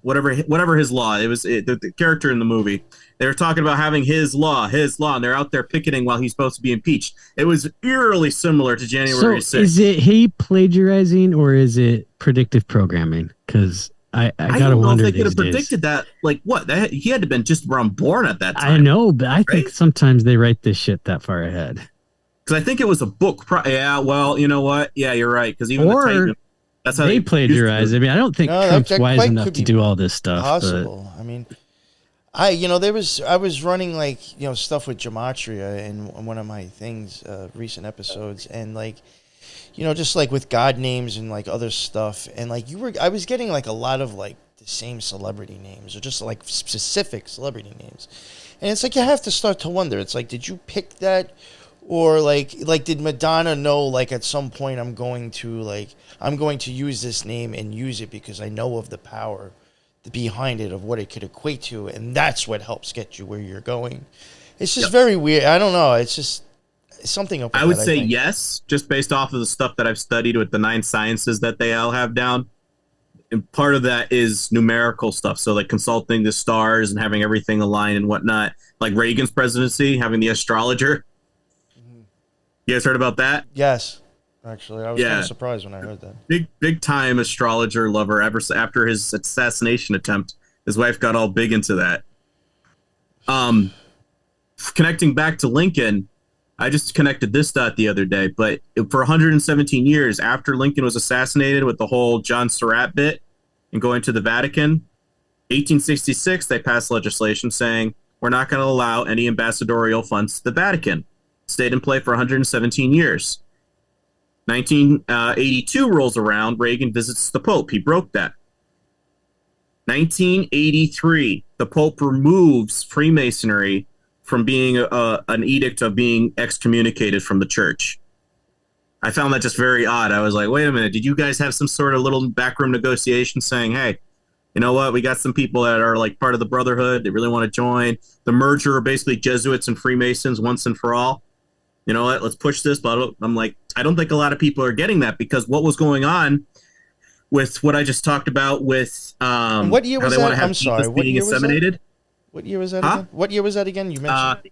whatever his law. It was the character in the movie. They were talking about having his law, and they're out there picketing while he's supposed to be impeached. It was eerily similar to January 6th. So is it he plagiarizing or is it predictive programming? Because I gotta wonder. If they could have predicted that, like what? He had to have been just around born at that time. I know, but I think sometimes they write this shit that far ahead. Because I think it was a book. Yeah, well, you know what? Yeah, you're right. Because even the Titan, that's how they plagiarize. I mean, I don't think Trump's wise enough to do all this stuff. Possible. But I mean, I was running like stuff with gematria in one of my things, recent episodes, and like. Just like with God names and like other stuff. And like I was getting like a lot of like the same celebrity names or just like specific celebrity names. And it's like you have to start to wonder. It's like, did you pick that, or like did Madonna know like at some point I'm going to use this name and use it because I know of the power behind it of what it could equate to, and that's what helps get you where you're going. It's just very weird. I don't know. It's just something up with I would that, say think. yes, just based off of the stuff that I've studied with the 9 sciences that they all have down. And part of that is numerical stuff. So like consulting the stars and having everything aligned and whatnot. Like Reagan's presidency, having the astrologer. You guys heard about that? Yes. Actually, I was kind of surprised when I heard that. Big time astrologer lover. Ever after his assassination attempt, his wife got all big into that. Connecting back to Lincoln, I just connected this dot the other day, but for 117 years after Lincoln was assassinated with the whole John Surratt bit and going to the Vatican, 1866, they passed legislation saying, we're not going to allow any ambassadorial funds to the Vatican. Stayed in play for 117 years. 1982 rolls around, Reagan visits the Pope. He broke that. 1983, the Pope removes Freemasonry from being an edict of being excommunicated from the church. I found that just very odd. I was like, wait a minute, did you guys have some sort of little backroom negotiation saying, hey, you know what, we got some people that are like part of the Brotherhood, they really want to join. The merger of basically Jesuits and Freemasons once and for all. You know what, let's push this. But I'm like, I don't think a lot of people are getting that, because what was going on with what I just talked about with what year was that? I'm sorry, what year was that? What year was that again? What year was that again? You mentioned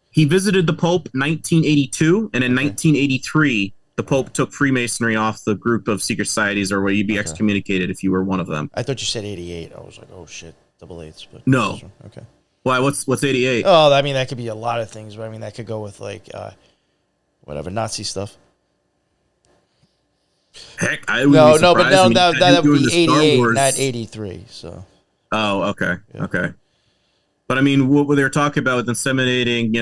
he visited the Pope 1982, and in 1983, the Pope took Freemasonry off the group of secret societies, or where you'd be excommunicated if you were one of them. I thought you said 88. I was like, oh shit, double eights. But no. Okay. Why? What's 88? Oh, I mean that could be a lot of things, but I mean that could go with like whatever Nazi stuff. Heck, I would be surprised. But that would be 88, not 83. So. Oh, okay, okay. But I mean, what they were talking about with inseminating,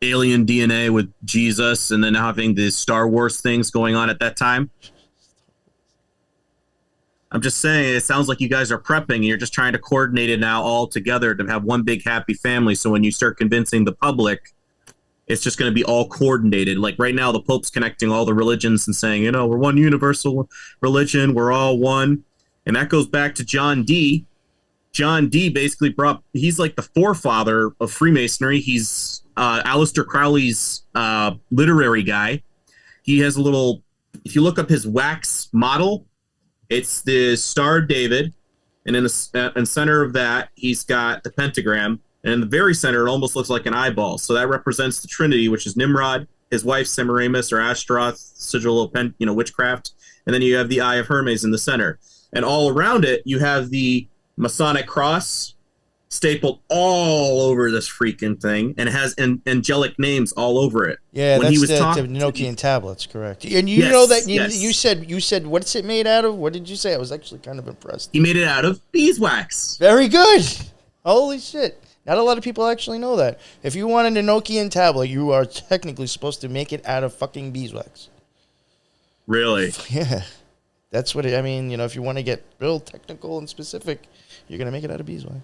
alien DNA with Jesus, and then having the Star Wars things going on at that time. I'm just saying, it sounds like you guys are prepping, and you're just trying to coordinate it now all together to have one big happy family. So when you start convincing the public, it's just going to be all coordinated. Like right now, the Pope's connecting all the religions and saying, we're one universal religion, we're all one. And that goes back to John Dee. John Dee basically he's like the forefather of Freemasonry. He's Aleister Crowley's literary guy. He has if you look up his wax model, it's the Star of David. And in the center of that, he's got the pentagram. And in the very center, it almost looks like an eyeball. So that represents the Trinity, which is Nimrod, his wife Semiramis or Ashtaroth, sigil of witchcraft. And then you have the Eye of Hermes in the center. And all around it, you have the Masonic cross stapled all over this freaking thing, and it has angelic names all over it. Yeah, that's the Enochian tablets, correct? And you know that you said what's it made out of? What did you say? I was actually kind of impressed. He made it out of beeswax. Very good. Holy shit. Not a lot of people actually know that. If you want an Enochian tablet, you are technically supposed to make it out of fucking beeswax. Really? Yeah. That's what if you want to get real technical and specific, you're going to make it out of beeswax.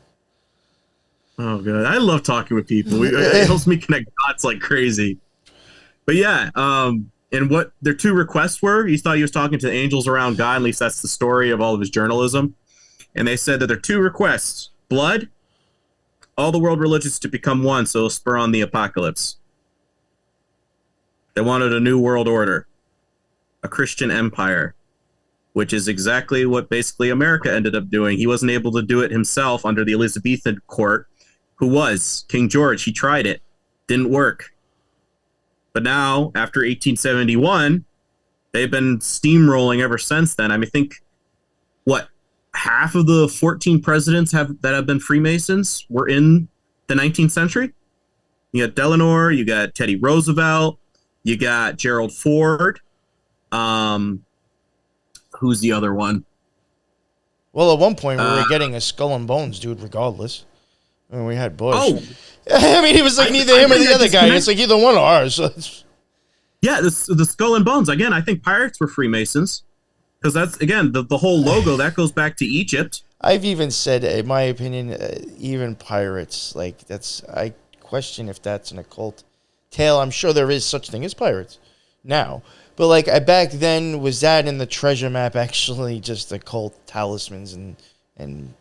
Oh, God. I love talking with people. It helps me connect dots like crazy. But yeah, and what their 2 requests were, he thought he was talking to the angels around God. At least that's the story of all of his journalism. And they said that their 2 requests, blood, all the world religions to become one, so it'll spur on the apocalypse. They wanted a new world order, a Christian empire, which is exactly what basically America ended up doing. He wasn't able to do it himself under the Elizabethan court. Who was? King George. He tried it. Didn't work. But now, after 1871, they've been steamrolling ever since then. I mean, I think, half of the 14 presidents that have been Freemasons were in the 19th century? You got Delano, you got Teddy Roosevelt, you got Gerald Ford. Who's the other one? Well, at one point, we were getting a Skull and Bones dude regardless. I mean, we had Bush. Oh. I mean, he was like neither him or the other guy. It's like either one of ours. Yeah, the Skull and Bones. Again, I think pirates were Freemasons. Because that's, again, the whole logo, that goes back to Egypt. I've even said, in my opinion, even pirates, like I question if that's an occult tale. I'm sure there is such thing as pirates now, but like back then, was that in the treasure map actually just occult talismans and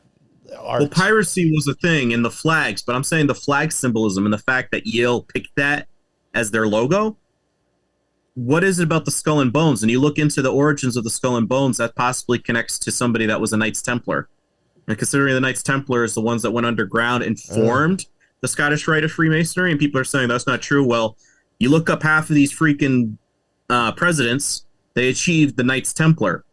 art? Well, piracy was a thing in the flags, but I'm saying the flag symbolism and the fact that Yale picked that as their logo. What is it about the skull and bones? And you look into the origins of the skull and bones, that possibly connects to somebody that was a Knights Templar. And considering the Knights Templar is the ones that went underground and formed the Scottish Rite of Freemasonry, and people are saying that's not true. Well, you look up half of these freaking presidents, they achieved the Knights Templar.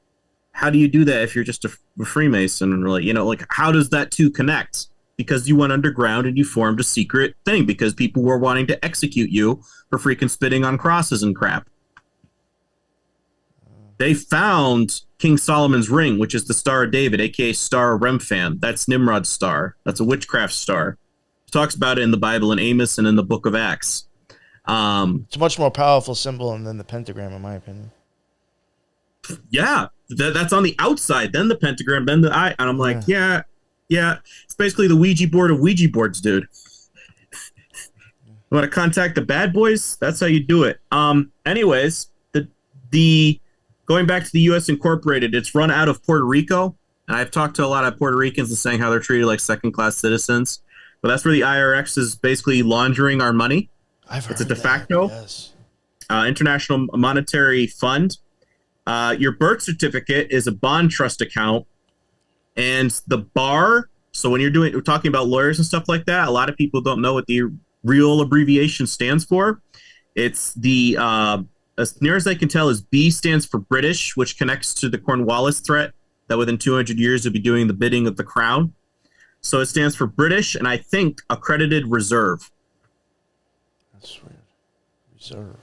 How do you do that if you're just a Freemason? Like, you know, like how does that two connect? Because you went underground and you formed a secret thing because people were wanting to execute you for freaking spitting on crosses and crap. They found King Solomon's ring, which is the Star of David, aka Star of Remphan. That's Nimrod's star. That's a witchcraft star. It talks about it in the Bible in Amos and in the Book of Acts. It's a much more powerful symbol than the pentagram, in my opinion. Yeah, that's on the outside, then the pentagram, then the eye. And I'm like, yeah. It's basically the Ouija board of Ouija boards, dude. You want to contact the bad boys? That's how you do it. Anyways, the going back to the U.S. Incorporated, it's run out of Puerto Rico, and I've talked to a lot of Puerto Ricans and saying how they're treated like second-class citizens. But that's where the IRS is basically laundering our money. It's a de facto international monetary fund. Your birth certificate is a bond trust account, and the bar. So when we're talking about lawyers and stuff like that, a lot of people don't know what the real abbreviation stands for. It's the as near as I can tell is B stands for British, which connects to the Cornwallis threat that within 200 years will be doing the bidding of the crown. So it stands for British, and I think accredited reserve. That's weird. Reserve.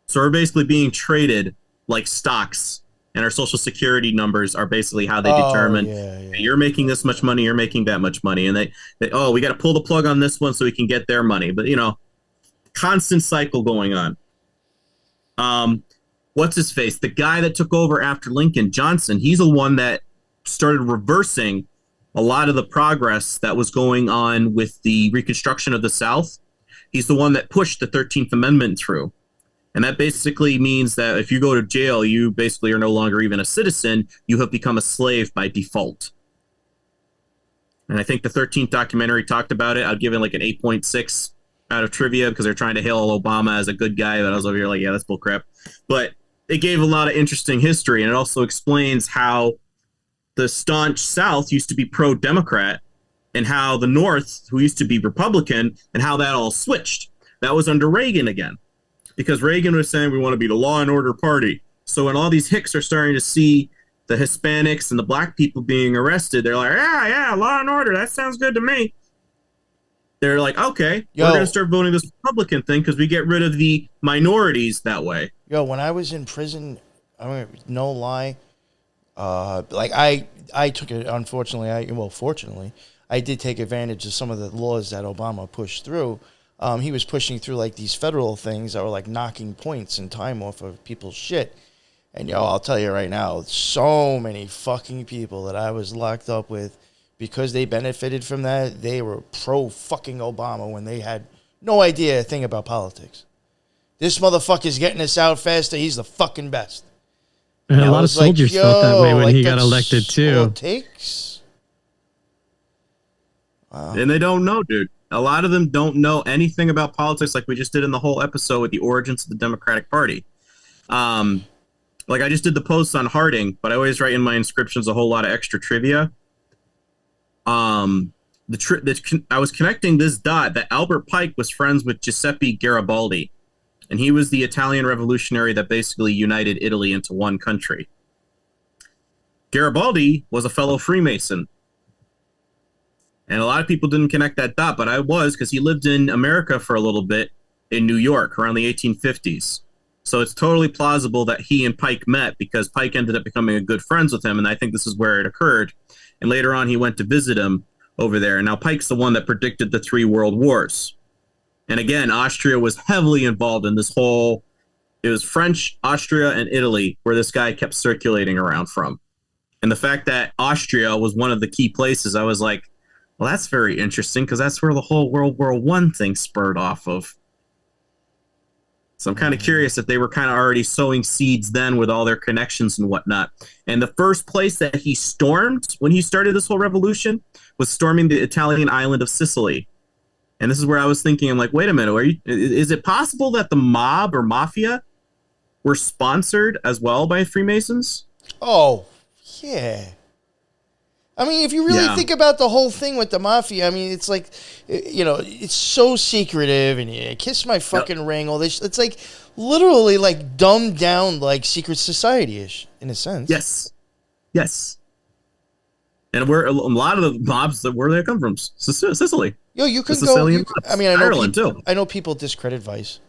So we're basically being traded like stocks, and our social security numbers are basically how they determine you're making this much money, you're making that much money, and they we got to pull the plug on this one so we can get their money. But constant cycle going on. What's his face? The guy that took over after Lincoln, Johnson, he's the one that started reversing a lot of the progress that was going on with the Reconstruction of the South. He's the one that pushed the 13th Amendment through. And that basically means that if you go to jail, you basically are no longer even a citizen. You have become a slave by default. And I think the 13th documentary talked about it. I'd give it like an 8.6 out of trivia because they're trying to hail Obama as a good guy. But I was over here like, yeah, that's bullcrap. But it gave a lot of interesting history. And it also explains how the staunch South used to be pro-Democrat and how the North, who used to be Republican, and how that all switched. That was under Reagan again. Because Reagan was saying we want to be the law and order party. So when all these hicks are starting to see the Hispanics and the black people being arrested, they're like, yeah, law and order, that sounds good to me. They're like, okay, we're going to start voting this Republican thing because we get rid of the minorities that way. When I was in prison, I mean, no lie, I took it, unfortunately, fortunately, I did take advantage of some of the laws that Obama pushed through. He was pushing through like these federal things that were like knocking points and time off of people's shit. And I'll tell you right now, so many fucking people that I was locked up with because they benefited from that, they were pro fucking Obama when they had no idea a thing about politics. This motherfucker's getting us out faster. He's the fucking best. And a lot of soldiers felt that way when he got elected too. All it takes. Wow. And they don't know, dude. A lot of them don't know anything about politics, like we just did in the whole episode with the origins of the Democratic Party. Like I just did the posts on Harding, but I always write in my inscriptions a whole lot of extra trivia. I was connecting this dot that Albert Pike was friends with Giuseppe Garibaldi, and he was the Italian revolutionary that basically united Italy into one country. Garibaldi was a fellow Freemason. And a lot of people didn't connect that dot, but I was, because he lived in America for a little bit in New York around the 1850s. So it's totally plausible that he and Pike met because Pike ended up becoming good friends with him, and I think this is where it occurred. And later on, he went to visit him over there. And now Pike's the one that predicted the 3 world wars. And again, Austria was heavily involved in this it was French, Austria, and Italy where this guy kept circulating around from. And the fact that Austria was one of the key places, I was like, well, that's very interesting because that's where the whole World War One thing spurred off of. So I'm kind of curious if they were kind of already sowing seeds then with all their connections and whatnot. And the first place that he stormed when he started this whole revolution was storming the Italian island of Sicily. And this is where I was thinking, I'm like, wait a minute, is it possible that the mob or mafia were sponsored as well by Freemasons? Oh, yeah. I mean, if you really think about the whole thing with the mafia, I mean, it's like, it's so secretive and kiss my fucking ring, all this. It's like literally like dumbed down, like secret society-ish in a sense. Yes. And where a lot of the mobs, where they come from, Sicily. Yo, you can go. I mean, I know people discredit Vice.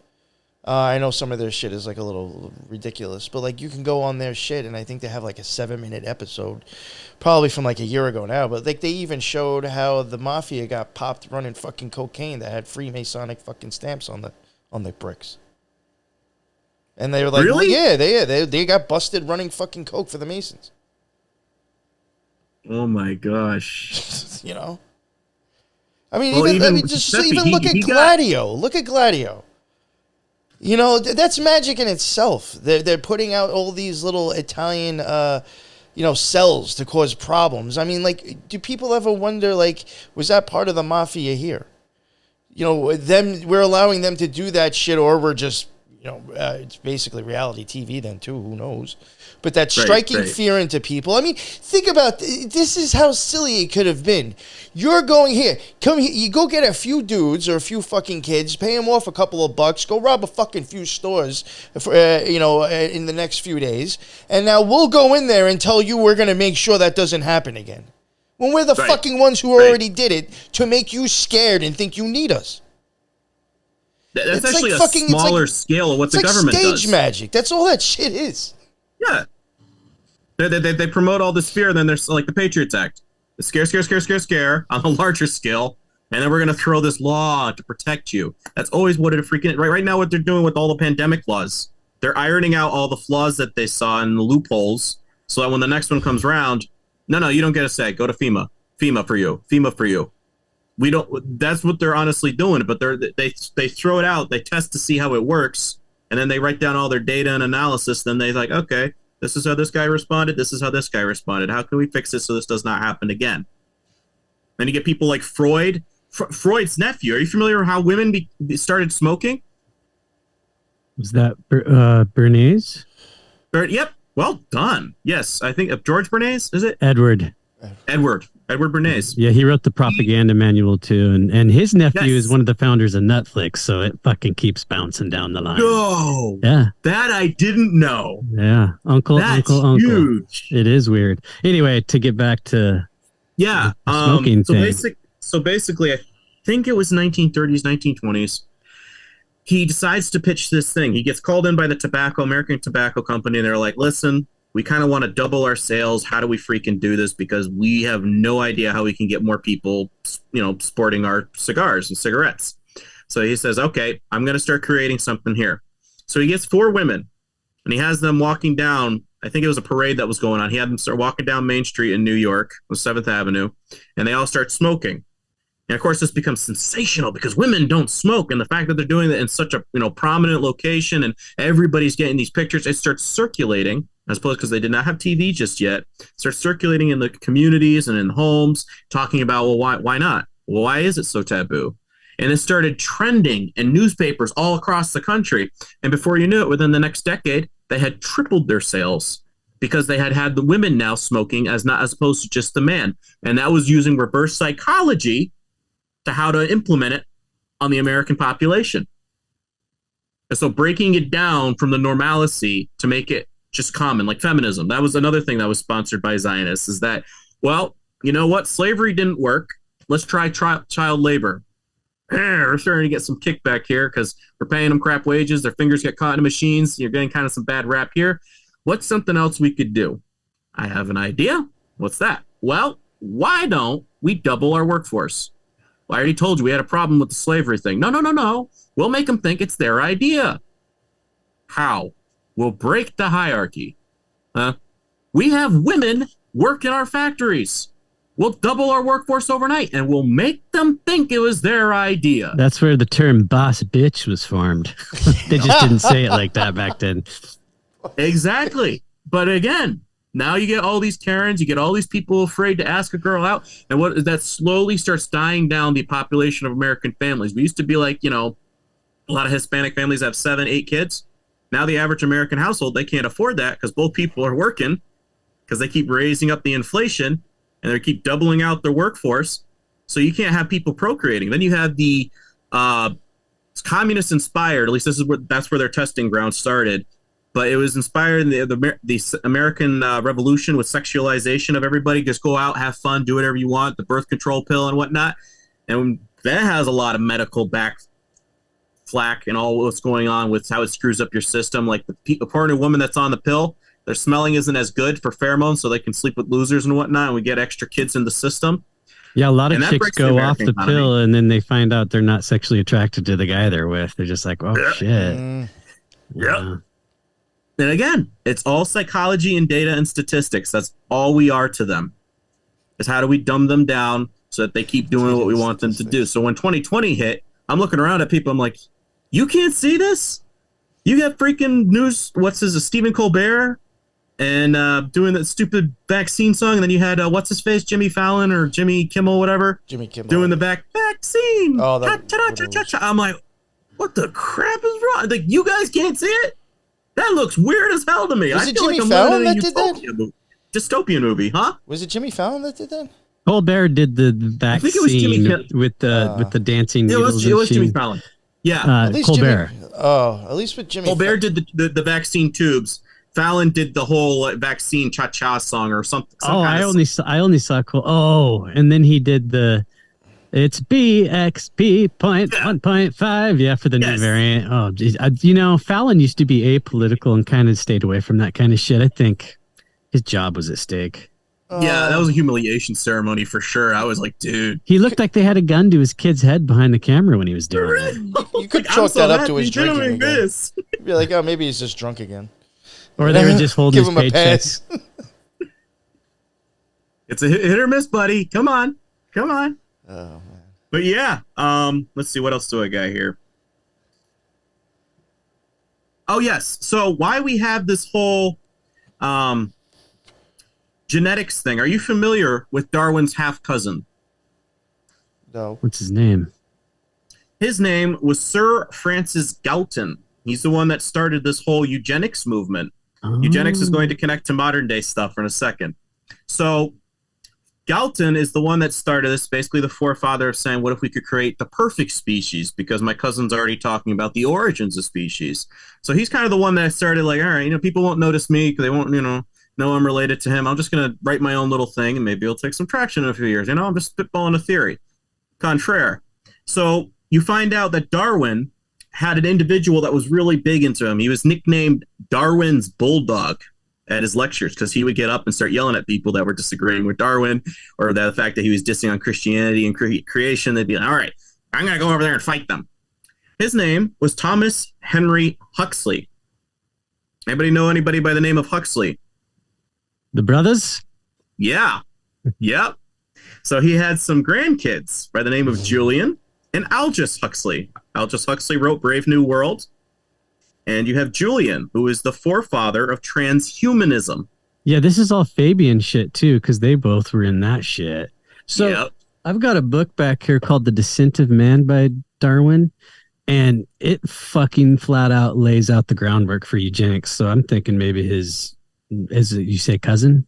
I know some of their shit is like a little ridiculous, but like you can go on their shit, and I think they have like a 7-minute episode, probably from like a year ago now. But like they even showed how the mafia got popped running fucking cocaine that had Freemasonic fucking stamps on the bricks, and they were like, really? Well, they got busted running fucking coke for the Masons. Oh my gosh! I mean, even look at Gladio. Look at Gladio. That's magic in itself. They're putting out all these little Italian, cells to cause problems. I mean, like, do people ever wonder, like, was that part of the mafia here? We're allowing them to do that shit, or we're just, it's basically reality TV then too. Who knows? But that's striking fear into people. I mean, think about this is how silly it could have been. You're going come here, you go get a few dudes or a few fucking kids, pay them off a couple of bucks, go rob a fucking few stores, for, in the next few days, and now we'll go in there and tell you we're going to make sure that doesn't happen again. When we're the fucking ones who already did it to make you scared and think you need us. That's actually like a smaller scale of what the government does. It's stage magic. That's all that shit is. Yeah. They promote all this fear, and then there's like the Patriots Act. The scare on a larger scale, and then we're going to throw this law to protect you. That's always what it freaking... Right now, what they're doing with all the pandemic laws, they're ironing out all the flaws that they saw in the loopholes, so that when the next one comes around, no, you don't get a say. Go to FEMA. FEMA for you. We don't... That's what they're honestly doing, but they throw it out, they test to see how it works, and then they write down all their data and analysis, then they're like, okay, this is how this guy responded. This is how this guy responded. How can we fix this so this does not happen again? Then you get people like Freud. Freud's nephew. Are you familiar with how women started smoking? Was that Bernays? Yep. Well done. Yes, I think George Bernays, is it? Edward Bernays. Yeah, he wrote the propaganda manual too, and his nephew is one of the founders of Netflix, so it fucking keeps bouncing down the line. No, that I didn't know. Yeah, uncle. Huge. It is weird. Anyway, to get back to the smoking thing. So basically, I think it was 1930s, 1920s. He decides to pitch this thing. He gets called in by the American Tobacco Company, and they're like, "Listen, we kind of want to double our sales. How do we freaking do this? Because we have no idea how we can get more people, sporting our cigars and cigarettes." So he says, okay, I'm going to start creating something here. So he gets 4 women, and he has them walking down. I think it was a parade that was going on. He had them start walking down Main Street in New York, on 7th Avenue, and they all start smoking. And of course, this becomes sensational because women don't smoke. And the fact that they're doing that in such a prominent location and everybody's getting these pictures, it starts circulating. As opposed because they did not have TV just yet, start circulating in the communities and in homes, talking about, well, why not? Well, why is it so taboo? And it started trending in newspapers all across the country. And before you knew it, within the next decade, they had tripled their sales because they had the women now smoking as opposed to just the man. And that was using reverse psychology to how to implement it on the American population. And so breaking it down from the normalcy to make it just common, like feminism. That was another thing that was sponsored by Zionists, is that, well, you know what? Slavery didn't work. Let's try child labor. We're starting to get some kickback here because we're paying them crap wages. Their fingers get caught in machines. You're getting kind of some bad rap here. What's something else we could do? I have an idea. What's that? Well, why don't we double our workforce? Well, I already told you we had a problem with the slavery thing. No. We'll make them think it's their idea. How? We'll break the hierarchy. We have women work in our factories. We'll double our workforce overnight, and we'll make them think it was their idea. That's where the term boss bitch was formed. They just didn't say it like that back then. Exactly. But again, now you get all these Karens, you get all these people afraid to ask a girl out, and what that slowly starts dying down the population of American families. We used to be like, you know, a lot of Hispanic families have 7, 8 kids. Now the average American household, they can't afford that because both people are working because they keep raising up the inflation and they keep doubling out their workforce. So you can't have people procreating. Then you have the communist inspired, at least that's where their testing ground started. But it was inspired in the American Revolution with sexualization of everybody. Just go out, have fun, do whatever you want, the birth control pill and whatnot. And that has a lot of medical flack and all what's going on with how it screws up your system. Like the pregnant woman that's on the pill, their smelling isn't as good for pheromones, so they can sleep with losers and whatnot, and we get extra kids in the system. Yeah, a lot of chicks go off the pill and then they find out they're not sexually attracted to the guy they're with. They're just like, oh, shit. Yeah. And again, it's all psychology and data and statistics. That's all we are to them. Is how do we dumb them down so that they keep doing what we want them to do. So when 2020 hit, I'm looking around at people, I'm like, you can't see this? You have freaking news, Stephen Colbert and doing that stupid vaccine song, and then you had what's his face, Jimmy Fallon or Jimmy Kimmel, whatever, doing the vaccine. Oh, I'm like, what the crap is wrong? Like, you guys can't see it? That looks weird as hell to me. Was it Jimmy Fallon that did that? Dystopian movie, huh? Was it Jimmy Fallon that did that? Colbert did the vaccine I think it was Jimmy with the dancing needles. It was Jimmy Fallon. Yeah, at least Colbert. At least with Jimmy. Colbert did the vaccine tubes. Fallon did the whole vaccine cha-cha song or something. I only saw and then he did it's BXP 1.5 for the new variant. Oh, geez. Fallon used to be apolitical and kind of stayed away from that kind of shit. I think his job was at stake. Yeah, that was a humiliation ceremony for sure. I was like, dude. He looked like they had a gun to his kid's head behind the camera when he was doing it. You could chalk that up to his drinking again. You'd be like, oh, maybe he's just drunk again. Or they were just holding his paychecks. It's a hit or miss, buddy. Come on. Oh, man. But yeah, let's see. What else do I got here? Oh, yes. So why we have this whole genetics thing. Are you familiar with Darwin's half-cousin? No. What's his name? His name was Sir Francis Galton. He's the one that started this whole eugenics movement. Oh. Eugenics is going to connect to modern-day stuff in a second. So Galton is the one that started this, basically the forefather of saying, what if we could create the perfect species? Because my cousin's already talking about the origins of species. So he's kind of the one that started like, all right, people won't notice me because they won't, know I'm related to him. I'm just going to write my own little thing and maybe it'll take some traction in a few years. I'm just spitballing a theory. Contraire. So you find out that Darwin had an individual that was really big into him. He was nicknamed Darwin's Bulldog at his lectures because he would get up and start yelling at people that were disagreeing with Darwin or the fact that he was dissing on Christianity and creation. They'd be like, all right, I'm going to go over there and fight them. His name was Thomas Henry Huxley. Anybody know anybody by the name of Huxley? The brothers? Yeah. Yep. So he had some grandkids by the name of Julian and Aldous Huxley. Aldous Huxley wrote Brave New World. And you have Julian, who is the forefather of transhumanism. Yeah, this is all Fabian shit, too, because they both were in that shit. So I've got a book back here called The Descent of Man by Darwin, and it fucking flat out lays out the groundwork for eugenics. So I'm thinking maybe his, you say cousin?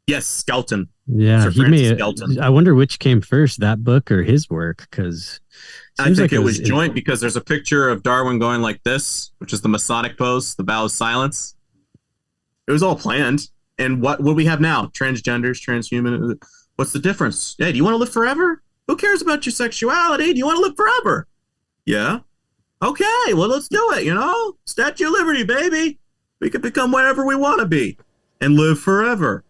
Yes, Galton. Yeah, he may. I wonder which came first, that book or his work, because I think it was joint because there's a picture of Darwin going like this, which is the Masonic pose, the bow of silence. It was all planned. And what we have now? Transgenders, transhuman. What's the difference? Hey, do you want to live forever? Who cares about your sexuality? Do you want to live forever? Yeah. Okay, well, let's do it, Statue of Liberty, baby. We can become whatever we want to be and live forever.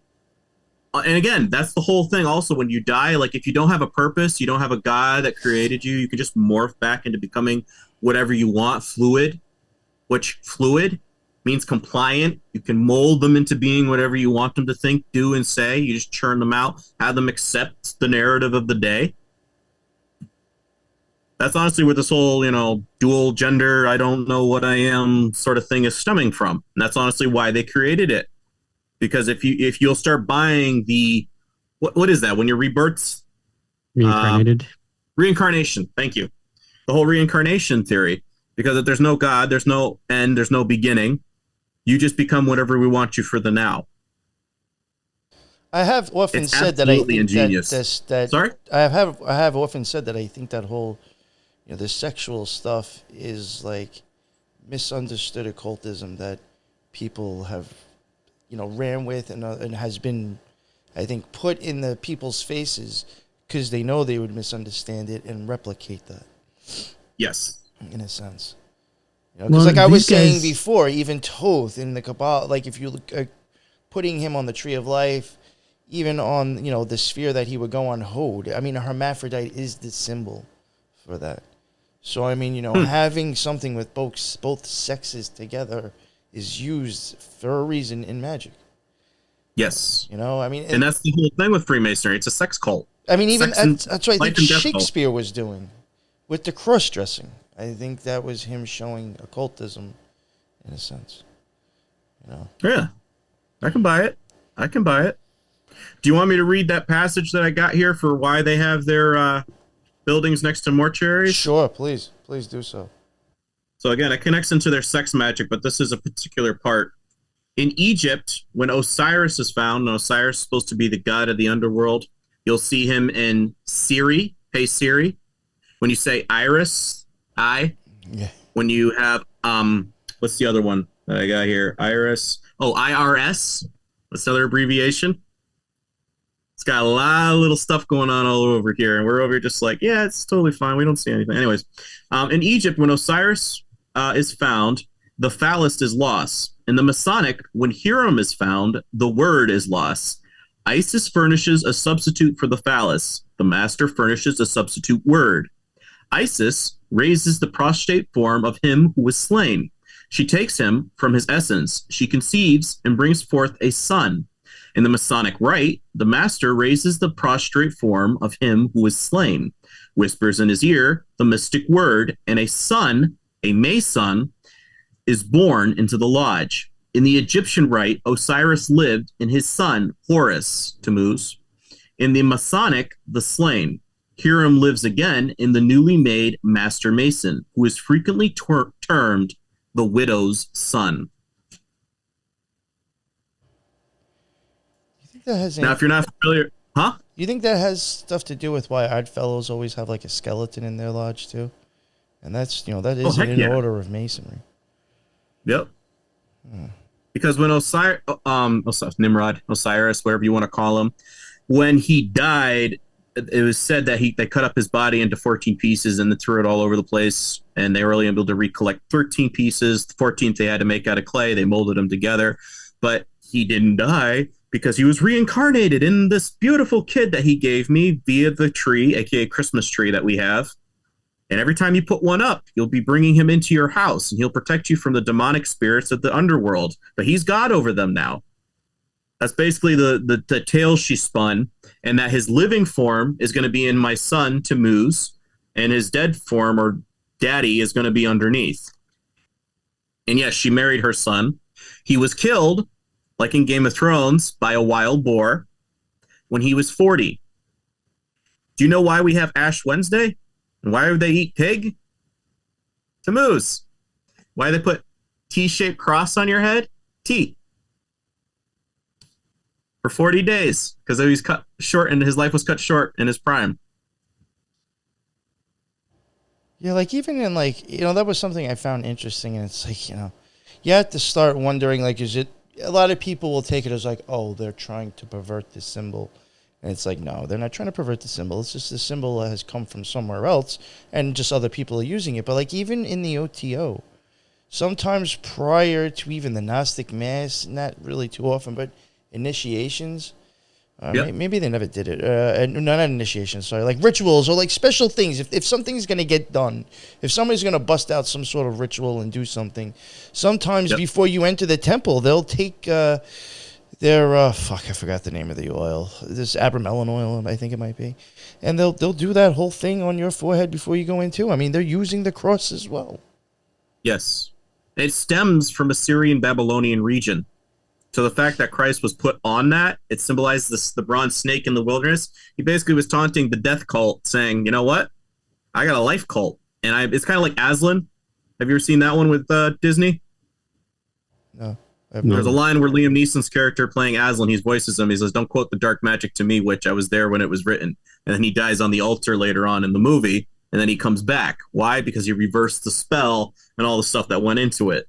And again, that's the whole thing. Also, when you die, like if you don't have a purpose, you don't have a God that created you, you can just morph back into becoming whatever you want, fluid. Means compliant. You can mold them into being whatever you want them to think, do, and say. You just churn them out, have them accept the narrative of the day. That's honestly where this whole, dual gender, I don't know what I am sort of thing is stemming from. And that's honestly why they created it. Because if you'll start buying the what is that when your rebirths Reincarnated. Reincarnation. Thank you. The whole reincarnation theory. Because if there's no God, there's no end, there's no beginning. You just become whatever we want you for the now. I have often It's said that I absolutely think ingenious. that Sorry? I have often said that I think that whole, the sexual stuff is like misunderstood occultism that people have, ran with and has been, I think, put in the people's faces because they know they would misunderstand it and replicate that. Yes. In a sense. Because like I was saying before, even Toth in the Kabbalah, like if you look putting him on the Tree of Life, even on, the sphere that he would go on Hod, I mean, a hermaphrodite is the symbol for that. So, I mean, having something with both sexes together is used for a reason in magic. Yes. I mean... And that's the whole thing with Freemasonry. It's a sex cult. I mean, even that's what I think life and death Shakespeare was doing with the cross-dressing. I think that was him showing occultism in a sense. Yeah. I can buy it. Do you want me to read that passage that I got here for why they have their buildings next to mortuaries? Sure, please. Please do so. So again, it connects into their sex magic, but this is a particular part. In Egypt, when Osiris is found, and Osiris is supposed to be the god of the underworld, you'll see him in Siri. Hey, Siri. When you say Iris, yeah. When you have, what's the other one that I got here? Iris. Oh, IRS. What's the other abbreviation? It's got a lot of little stuff going on all over here. And we're over here just like, yeah, it's totally fine. We don't see anything. Anyways, in Egypt, when Osiris is found, the phallus is lost. In the Masonic, when Hiram is found, the word is lost. Isis furnishes a substitute for the phallus. The master furnishes a substitute word. Isis raises the prostrate form of him who was slain. She takes him from his essence. She conceives and brings forth a son. In the Masonic rite, the master raises the prostrate form of him who was slain, whispers in his ear the mystic word, and a son, a Mason, is born into the lodge. In the Egyptian rite, Osiris lived in his son, Horus, Tammuz. In the Masonic, the slain. Hiram lives again in the newly made Master Mason, who is frequently termed the widow's son. You think that has now, if you're not familiar, huh? You think that has stuff to do with why Oddfellows always have like a skeleton in their lodge too? And that's, that is in order of masonry. Yep. Because when Nimrod, Osiris, whatever you want to call him, when he died, it was said that they cut up his body into 14 pieces and then threw it all over the place, and they were only able to recollect 13 pieces. The 14th they had to make out of clay. They molded them together, but he didn't die because he was reincarnated in this beautiful kid that he gave me via the tree, aka Christmas tree that we have. And every time you put one up, you'll be bringing him into your house, and he'll protect you from the demonic spirits of the underworld. But he's God over them now. That's basically the tale she spun, and that his living form is going to be in my son, Tammuz, and his dead form, or daddy, is going to be underneath. And yes, she married her son. He was killed, like in Game of Thrones, by a wild boar when he was 40. Do you know why we have Ash Wednesday? And why would they eat pig? Tammuz. Why they put T-shaped cross on your head? T. For 40 days, because he was cut short and his life was cut short in his prime. Yeah, like even in like, that was something I found interesting, and it's like, you have to start wondering, like, is it, a lot of people will take it as like, oh, they're trying to pervert the symbol. And it's like, no, they're not trying to pervert the symbol. It's just the symbol has come from somewhere else, and just other people are using it. But like even in the OTO, sometimes prior to even the Gnostic Mass, not really too often, but initiations, Yep. Maybe they never did it. Not initiation, sorry. Like rituals or like special things. If something's going to get done, if somebody's going to bust out some sort of ritual and do something, sometimes before you enter the temple, they'll take their, I forgot the name of the oil. This abramelin oil, I think it might be. And they'll do that whole thing on your forehead before you go in too. I mean, they're using the cross as well. Yes. It stems from a Syrian Babylonian region. So the fact that Christ was put on that, it symbolizes the bronze snake in the wilderness. He basically was taunting the death cult, saying, you know what? I got a life cult. And it's kind of like Aslan. Have you ever seen that one with Disney? No. There's a line where Liam Neeson's character playing Aslan, he voices him. He says, don't quote the dark magic to me, which I was there when it was written. And then he dies on the altar later on in the movie. And then he comes back. Why? Because he reversed the spell and all the stuff that went into it.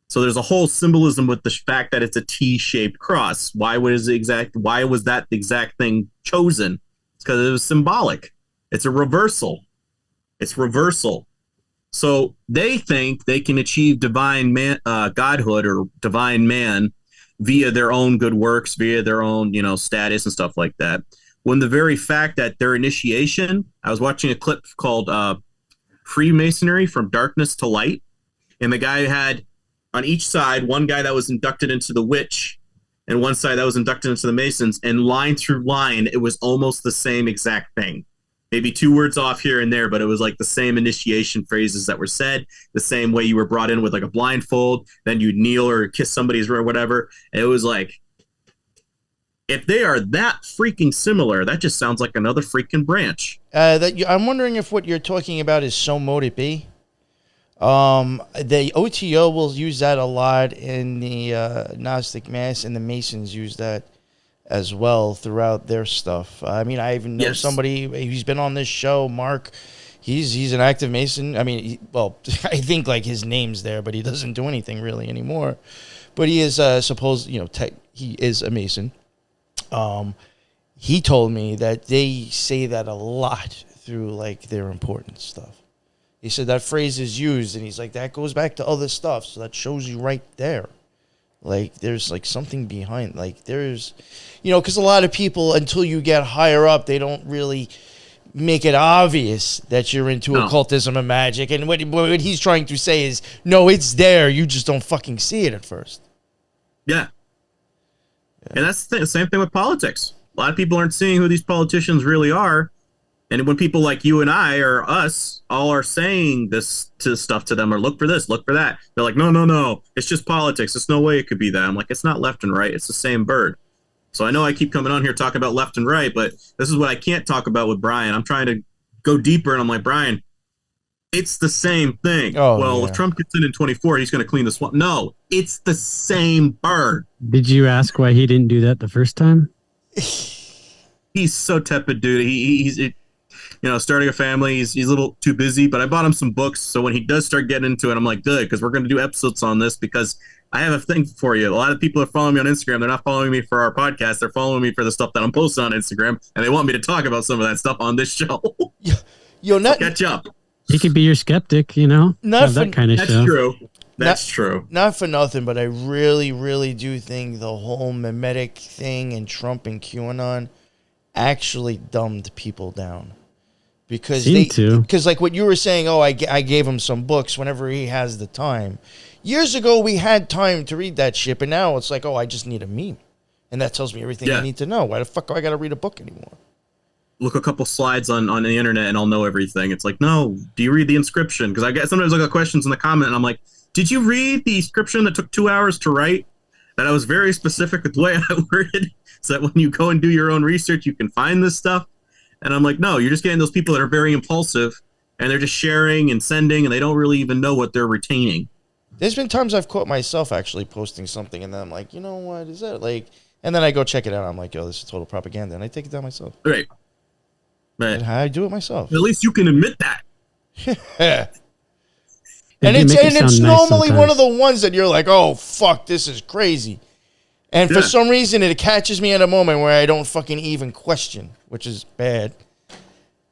So there's a whole symbolism with the fact that it's a T-shaped cross. Why was that the exact thing chosen? It's because it was symbolic. It's a reversal. It's reversal. So they think they can achieve divine godhood or divine man via their own good works, via their own, status and stuff like that. When the very fact that their initiation, I was watching a clip called Freemasonry from Darkness to Light, and the guy had on each side one guy that was inducted into the witch and one side that was inducted into the Masons, and line through line, it was almost the same exact thing. Maybe 2 words off here and there, but it was like the same initiation phrases that were said, the same way you were brought in with like a blindfold, then you'd kneel or kiss somebody's or whatever. And it was like, if they are that freaking similar, that just sounds like another freaking branch. I'm wondering if what you're talking about is So Mote It Be. The OTO will use that a lot in the Gnostic Mass, and the Masons use that as well throughout their stuff. I mean, I even know somebody who's been on this show, Mark. He's an active Mason. I mean, I think like his name's there, but he doesn't do anything really anymore. But he is he is a Mason. He told me that they say that a lot through like their important stuff. He said that phrase is used, and he's like, that goes back to other stuff, so that shows you right there. Like, there's, like, something behind. Like, there's, because a lot of people, until you get higher up, they don't really make it obvious that you're into occultism and magic. And what he's trying to say is, no, it's there. You just don't fucking see it at first. Yeah. And that's the same thing with politics. A lot of people aren't seeing who these politicians really are. And when people like you and I or us all are saying this stuff to them, or look for this, look for that, they're like, no, it's just politics. There's no way it could be that. I'm like, it's not left and right. It's the same bird. So I know I keep coming on here talking about left and right, but this is what I can't talk about with Brian. I'm trying to go deeper, and I'm like, Brian, it's the same thing. If Trump gets in 24, he's going to clean the swamp. No, it's the same bird. Did you ask why he didn't do that the first time? He's so tepid, dude. He's starting a family, he's a little too busy, but I bought him some books. So when he does start getting into it, I'm like, good, because we're going to do episodes on this, because I have a thing for you. A lot of people are following me on Instagram. They're not following me for our podcast. They're following me for the stuff that I'm posting on Instagram, and they want me to talk about some of that stuff on this show. Catch up. He could be your skeptic, Not that kind of that's show. True. That's true. Not for nothing, but I really, really do think the whole mimetic thing and Trump and QAnon actually dumbed people down. Because like what you were saying, I gave him some books whenever he has the time. Years ago, we had time to read that shit, but now it's like, I just need a meme. And that tells me everything I need to know. Why the fuck do I got to read a book anymore? Look a couple slides on the internet and I'll know everything. It's like, no, do you read the inscription? Because sometimes I got questions in the comment and I'm like, did you read the inscription that took 2 hours to write? That I was very specific with the way I worded, so that when you go and do your own research, you can find this stuff. And I'm like, no, you're just getting those people that are very impulsive and they're just sharing and sending and they don't really even know what they're retaining. There's been times I've caught myself actually posting something and then I'm like, what is that? Like, and then I go check it out. I'm like, this is total propaganda. And I take it down myself. Right. And I do it myself. At least you can admit that. And it's normally one of the ones that you're like, oh, fuck, this is crazy. And for some reason, it catches me at a moment where I don't fucking even question, which is bad.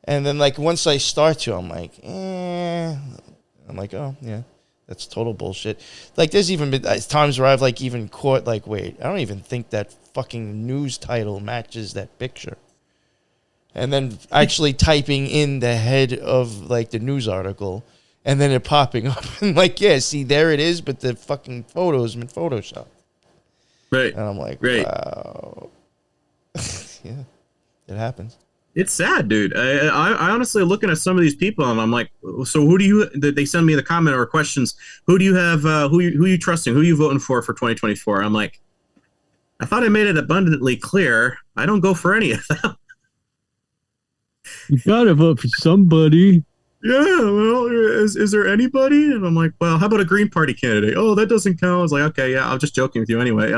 And then, like, once I start to, I'm like, I'm like, oh, yeah. That's total bullshit. Like, there's even been times where I've, like, even caught, like, wait, I don't even think that fucking news title matches that picture. And then actually typing in the head of, like, the news article, and then it popping up. And, like, yeah, see, there it is, but the fucking photo's in Photoshop. Right. And I'm like, right. wow. Yeah, it happens. It's sad, dude. I honestly looking at some of these people and I'm like, so who do you? They send me the comment or questions. Who do you have? Who you trusting? Who you voting for 2024? I'm like, I thought I made it abundantly clear. I don't go for any of them. You gotta vote for somebody. Yeah, well, is there anybody? And I'm like, well, how about a Green Party candidate? Oh, that doesn't count. I was like, okay, yeah, I'm just joking with you anyway.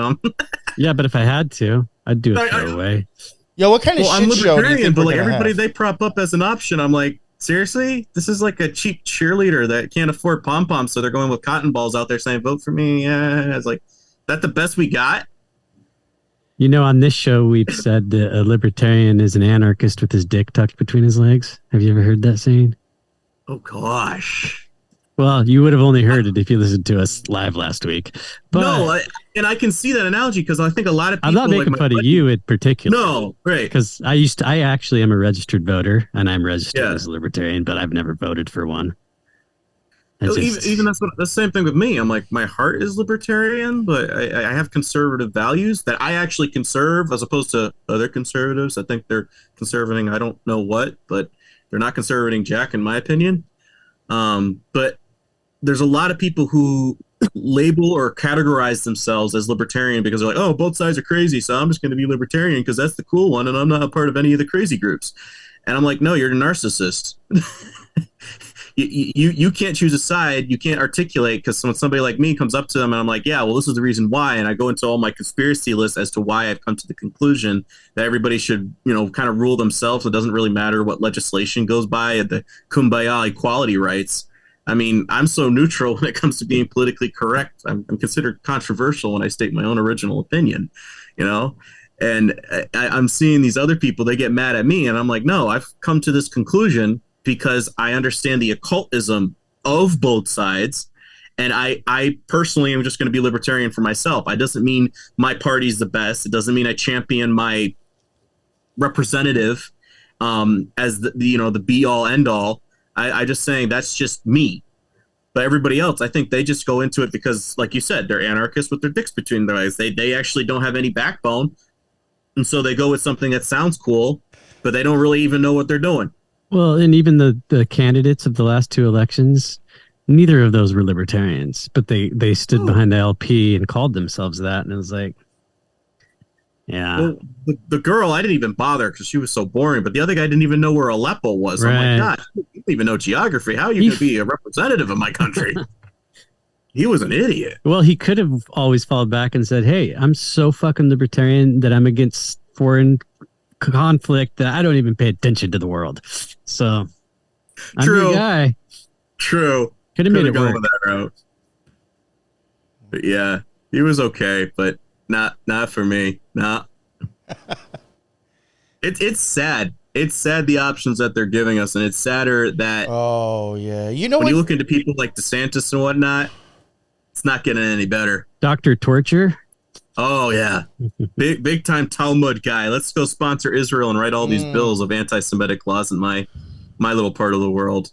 Yeah, but if I had to, I'd do it their way. Yeah, what kind of shit I'm show do you think but we're like gonna everybody have? they prop up as an option. I'm like, seriously? This is like a cheap cheerleader that can't afford pom poms, so they're going with cotton balls out there saying, "Vote for me." Yeah, it's like, that the best we got? You know, on this show, we've said that a libertarian is an anarchist with his dick tucked between his legs. Have you ever heard that saying? Oh gosh. Well, you would have only heard it if you listened to us live last week. But No, and I can see that analogy because I think a lot of people. I'm not making fun of you in particular. No, right. Because I actually am a registered voter, and I'm registered as a libertarian, but I've never voted for one. Even that's the same thing with me. I'm like, my heart is libertarian, but I have conservative values that I actually conserve as opposed to other conservatives. I think they're conserving, I don't know what, but they're not conserving jack in my opinion. But there's a lot of people who label or categorize themselves as libertarian because they're like, oh, both sides are crazy, so I'm just going to be libertarian because that's the cool one, and I'm not a part of any of the crazy groups. And I'm like, no, you're a narcissist. You can't choose a side. You can't articulate, because when somebody like me comes up to them and I'm like, yeah, well, this is the reason why, and I go into all my conspiracy lists as to why I've come to the conclusion that everybody should, kind of rule themselves. It doesn't really matter what legislation goes by at the kumbaya equality rights. I mean, I'm so neutral when it comes to being politically correct. I'm considered controversial when I state my own original opinion, and I'm seeing these other people, they get mad at me, and I'm like, no, I've come to this conclusion because I understand the occultism of both sides, and I personally am just going to be libertarian for myself. It doesn't mean my party's the best. It doesn't mean I champion my representative as the be all end all. I just saying that's just me. But everybody else, I think they just go into it because, like you said, they're anarchists with their dicks between their legs. They actually don't have any backbone, and so they go with something that sounds cool, but they don't really even know what they're doing. Well, and even the candidates of the last two elections, neither of those were libertarians, but they stood behind the LP and called themselves that, and it was like, yeah. Well, the girl, I didn't even bother because she was so boring, but the other guy didn't even know where Aleppo was. Right. I'm like, God, you don't even know geography. How are you going to be a representative of my country? He was an idiot. Well, he could have always followed back and said, hey, I'm so fucking libertarian that I'm against foreign conflict that I don't even pay attention to the world. So I'm your guy. True. Could have made it work. That route. But yeah, he was okay, but not for me. Nah. It's sad. It's sad the options that they're giving us, and it's sadder that Oh yeah, you when you look into people like DeSantis and whatnot, it's not getting any better. Dr. Torture. Oh yeah, big time Talmud guy. Let's go sponsor Israel and write all these bills of anti-Semitic laws in my little part of the world.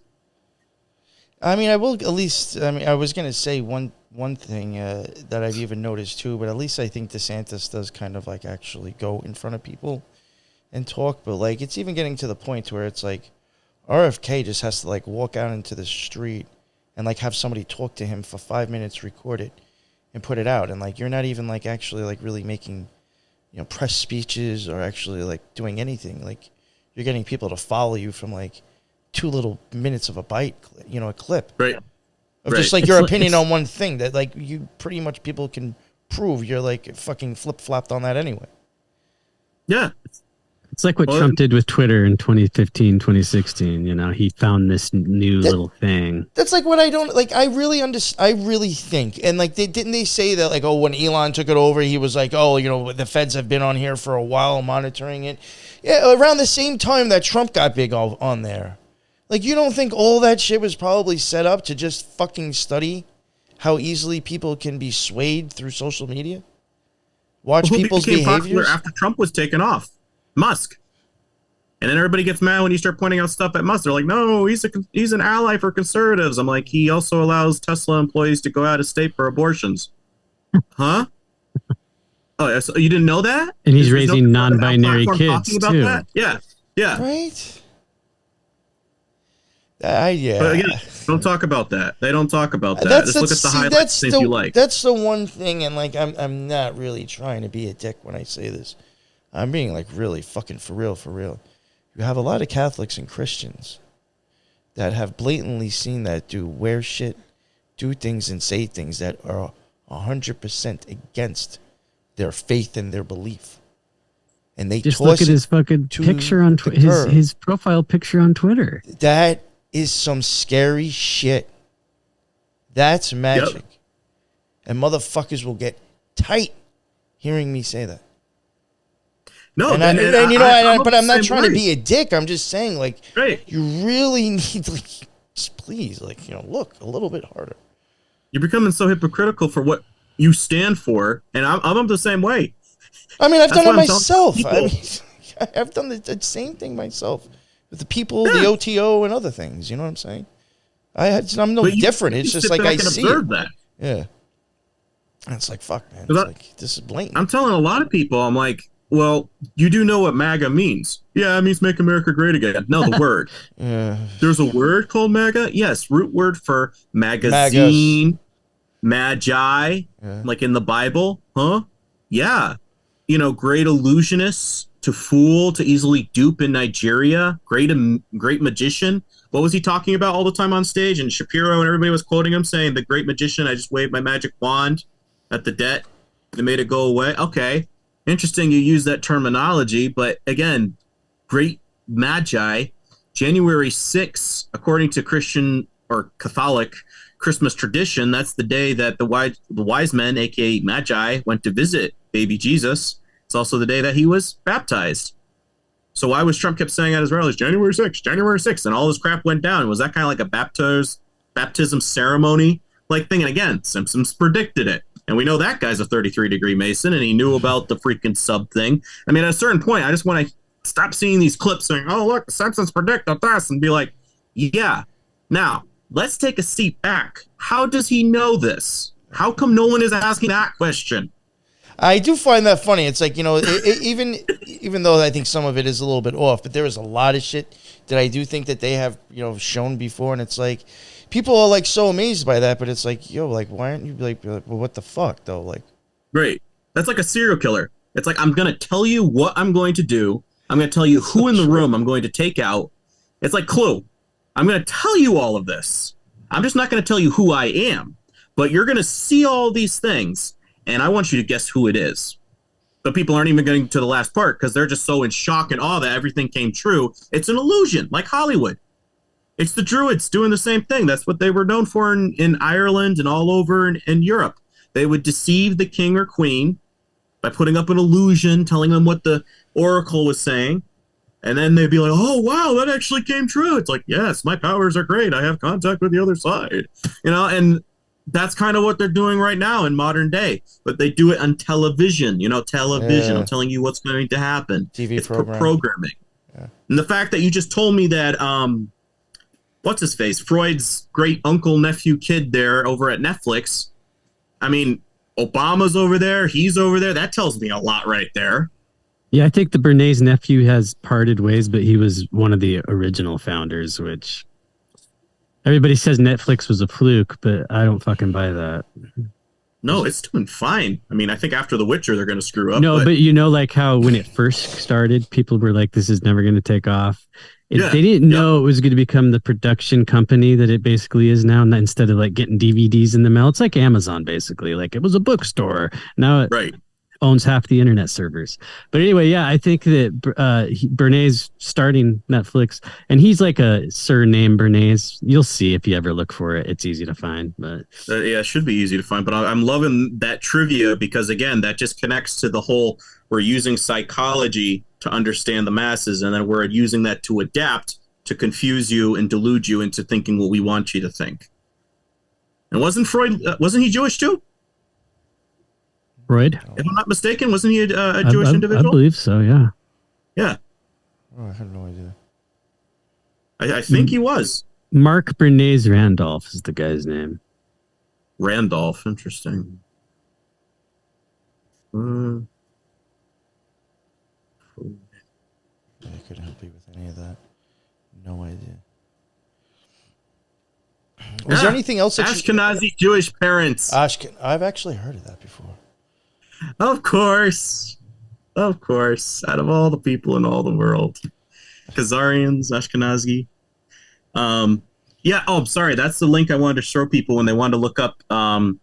I mean, I will at least. I mean, I was gonna say one thing that I've even noticed too, but at least I think DeSantis does kind of like actually go in front of people and talk. But like, it's even getting to the point where it's like RFK just has to like walk out into the street and like have somebody talk to him for 5 minutes, record it, and put it out. And like, you're not even like actually like really making, press speeches or actually like doing anything. Like, you're getting people to follow you from like 2 little minutes of a bite, a clip. Right. Of just like your opinion on one thing that like you pretty much people can prove you're like fucking flip-flopped on that anyway. Yeah. It's like what Trump did with Twitter in 2015, 2016. He found this new little thing. That's like what I don't like. I really think, and like didn't they say that like, oh, when Elon took it over, he was like, oh, the feds have been on here for a while monitoring it. Yeah, around the same time that Trump got big on there. Like, you don't think all that shit was probably set up to just fucking study how easily people can be swayed through social media? Watch Who people's became popular behaviors. after Trump was taken off? Musk. And then everybody gets mad when you start pointing out stuff at Musk. They're like, no, he's an ally for conservatives. I'm like, he also allows Tesla employees to go out of state for abortions. Huh? Oh, so you didn't know that? And he's raising non-binary kids too. That? Yeah, yeah. Right? Yeah. But again, don't talk about that. They don't talk about that. Just look at the highlights things you like. That's the one thing, and like I'm not really trying to be a dick when I say this. I'm being like really fucking for real. You have a lot of Catholics and Christians that have blatantly seen that dude wear shit, do things and say things that are 100% against their faith and their belief. And they just look at his fucking picture on Twitter, his profile picture on Twitter. That is some scary shit. That's magic. Yep. And motherfuckers will get tight hearing me say that. No, but I'm not trying to be a dick. I'm just saying, like, you really need, like, please, like, look a little bit harder. You're becoming so hypocritical for what you stand for, and I'm the same way. I mean, I've done it myself. I've done the same thing myself with the people, the OTO, and other things. You know what I'm saying? I'm no different. It's just like I see it. That. Yeah. And it's like, fuck, man. It's like, this is blatant. I'm telling a lot of people, I'm like, well, you do know what MAGA means. Yeah, it means make America great again. No, the word. There's a word called MAGA. Yes, root word for magazine, magi, like in the Bible. Huh? Yeah. Great illusionists, to fool, to easily dupe in Nigeria, great magician. What was he talking about all the time on stage? And Shapiro and everybody was quoting him saying, the great magician, I just waved my magic wand at the debt. They made it go away. Okay. Interesting you use that terminology, but again, great magi, January 6th, according to Christian or Catholic Christmas tradition, that's the day that the wise men, aka magi, went to visit baby Jesus. It's also the day that he was baptized. So why was Trump kept saying at his rallies, January 6th, and all this crap went down? Was that kind of like a baptism ceremony like thing? And again, Simpsons predicted it. And we know that guy's a 33-degree Mason, and he knew about the freaking sub thing. I mean, at a certain point, I just want to stop seeing these clips saying, oh, look, the Simpsons predicted this, and be like, yeah. Now, let's take a seat back. How does he know this? How come no one is asking that question? I do find that funny. It's like, even though I think some of it is a little bit off, but there is a lot of shit that I do think that they have, shown before, and it's like, people are like so amazed by that, but it's like, like, why aren't you like, well, what the fuck though? Like, great. That's like a serial killer. It's like, I'm going to tell you what I'm going to do. I'm going to tell you who in the room I'm going to take out. It's like Clue. I'm going to tell you all of this. I'm just not going to tell you who I am, but you're going to see all these things, and I want you to guess who it is. But people aren't even getting to the last part because they're just so in shock and awe that everything came true. It's an illusion, like Hollywood. It's the Druids doing the same thing. That's what they were known for in Ireland and all over in Europe. They would deceive the king or queen by putting up an illusion, telling them what the oracle was saying. And then they'd be like, oh, wow, that actually came true. It's like, yes, my powers are great. I have contact with the other side. And that's kind of what they're doing right now in modern day. But they do it on television, television. Yeah. I'm telling you what's going to happen. TV it's programming. Yeah. And the fact that you just told me that what's his face? Freud's great uncle, nephew, kid there over at Netflix. I mean, Obama's over there. He's over there. That tells me a lot right there. Yeah, I think the Bernays nephew has parted ways, but he was one of the original founders, which everybody says Netflix was a fluke, but I don't fucking buy that. No, it's doing fine. I mean, I think after The Witcher, they're going to screw up. No, but like how when it first started, people were like, this is never going to take off. They didn't know it was going to become the production company that it basically is now. And instead of like getting DVDs in the mail, it's like Amazon, basically. Like it was a bookstore. Now it owns half the internet servers. But anyway, yeah, I think that Bernays starting Netflix, and he's like a surname Bernays. You'll see if you ever look for it. It's easy to find. But yeah, it should be easy to find. But I'm loving that trivia because, again, that just connects to the whole we're using psychology to understand the masses, and then we're using that to adapt to confuse you and delude you into thinking what we want you to think. And wasn't Freud? Wasn't he Jewish too? Freud? If I'm not mistaken, wasn't he a Jewish individual? I believe so. Yeah. Yeah. Oh, I have no idea. I think he was. Mark Bernays Randolph is the guy's name. Randolph. Interesting. I couldn't help you with any of that. No idea. Was there anything else that Ashkenazi Jewish parents? I've actually heard of that before. Of course. Out of all the people in all the world. Khazarians, Ashkenazi. Yeah, oh, I'm sorry. That's the link I wanted to show people when they wanted to look up a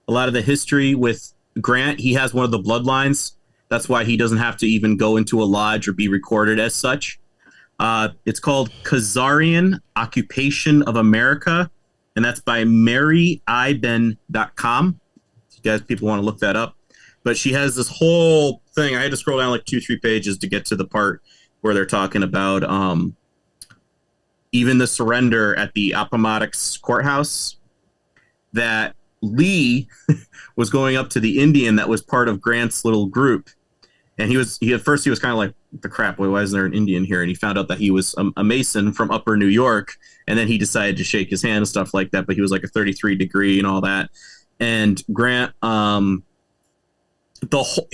lot of the history with Grant. He has one of the bloodlines. That's why he doesn't have to even go into a lodge or be recorded as such. It's called Khazarian Occupation of America, and that's by maryiben.com. You guys, people want to look that up. But she has this whole thing. I had to scroll down like 2-3 pages to get to the part where they're talking about even the surrender at the Appomattox courthouse, that Lee was going up to the Indian that was part of Grant's little group. And he at first was kind of like, the crap, why isn't there an Indian here? And he found out that he was a Mason from upper New York. And then he decided to shake his hand and stuff like that. But he was like a 33 degree and all that. And Grant,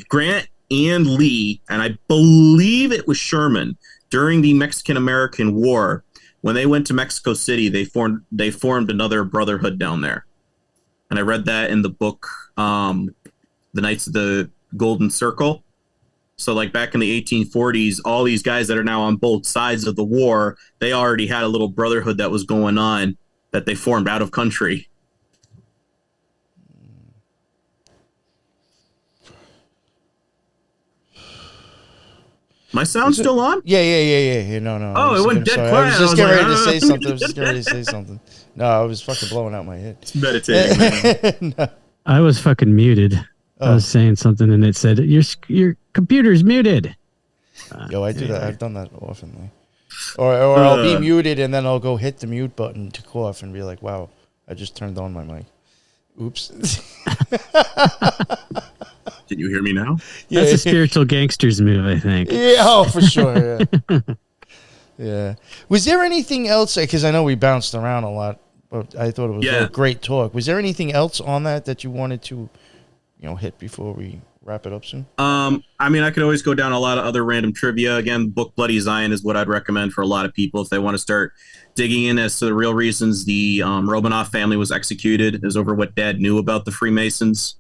Grant and Lee, and I believe it was Sherman, during the Mexican-American War, when they went to Mexico City, they formed another brotherhood down there. And I read that in the book, The Knights of the Golden Circle. So like back in the 1840s, all these guys that are now on both sides of the war, they already had a little brotherhood that was going on that they formed out of country. My sound still on? Yeah. No. Oh, it went dead quiet. I was just getting ready to say something. No, I was fucking blowing out my head. It's meditating, man. No. I was fucking muted. I was saying something and it said, your computer's muted. Yo, I do that. I've done that often. Or I'll be muted and then I'll go hit the mute button to cough and be like, wow, I just turned on my mic. Oops. Can you hear me now? Yeah. That's a spiritual gangster's move, I think. Yeah, oh, for sure. Yeah. Yeah. Was there anything else? Because I know we bounced around a lot, but I thought it was a great talk. Was there anything else on that you wanted to, hit before we wrap it up soon? I mean, I could always go down a lot of other random trivia. Again, the book Bloody Zion is what I'd recommend for a lot of people if they want to start digging in as to the real reasons the Romanov family was executed, is over what Dad knew about the Freemasons.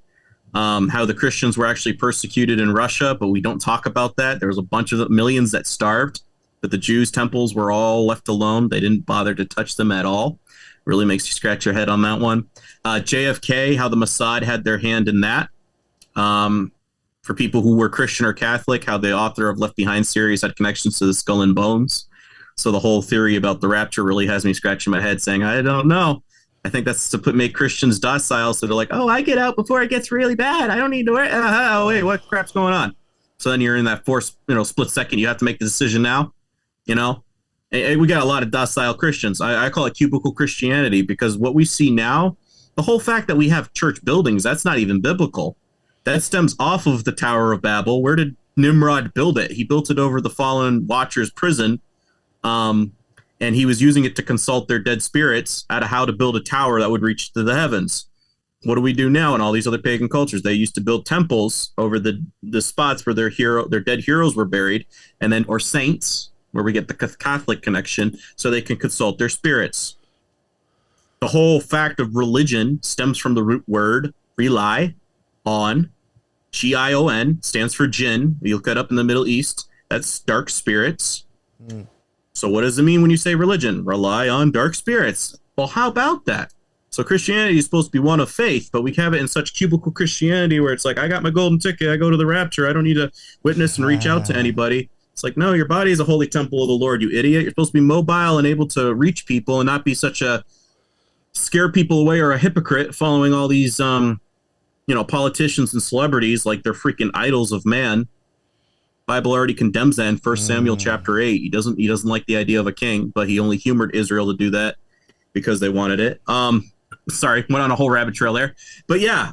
How the Christians were actually persecuted in Russia, but we don't talk about that. There was a bunch of millions that starved, but the Jews' temples were all left alone. They didn't bother to touch them at all. Really makes you scratch your head on that one. JFK, how the Mossad had their hand in that. For people who were Christian or Catholic, how the author of Left Behind series had connections to the Skull and Bones. So the whole theory about the rapture really has me scratching my head saying, I don't know. I think that's to make Christians docile, so they're like, oh, I get out before it gets really bad. I don't need to worry. Oh, wait, what crap's going on? So then you're in that split second. You have to make the decision now. We got a lot of docile Christians. I call it cubicle Christianity, because what we see now, the whole fact that we have church buildings, that's not even biblical. That stems off of the Tower of Babel. Where did Nimrod build it? He built it over the fallen Watcher's prison. And he was using it to consult their dead spirits out of how to build a tower that would reach to the heavens. What do we do now in all these other pagan cultures? They used to build temples over the spots where their dead heroes were buried, or saints, where we get the Catholic connection, so they can consult their spirits. The whole fact of religion stems from the root word rely on. Gion stands for jinn. You look that up in the Middle East. That's dark spirits. So what does it mean when you say religion? Rely on dark spirits. Well, how about that? So Christianity is supposed to be one of faith, but we have it in such cubicle Christianity where it's like, I got my golden ticket. I go to the rapture. I don't need to witness and reach out to anybody. It's like, no, your body is a holy temple of the Lord, you idiot. You're supposed to be mobile and able to reach people and not be such a scare people away or a hypocrite following all these, politicians and celebrities like they're freaking idols of man. Bible already condemns that in 1 Samuel chapter 8. He doesn't like the idea of a king, but he only humored Israel to do that because they wanted it. Sorry, went on a whole rabbit trail there. But yeah,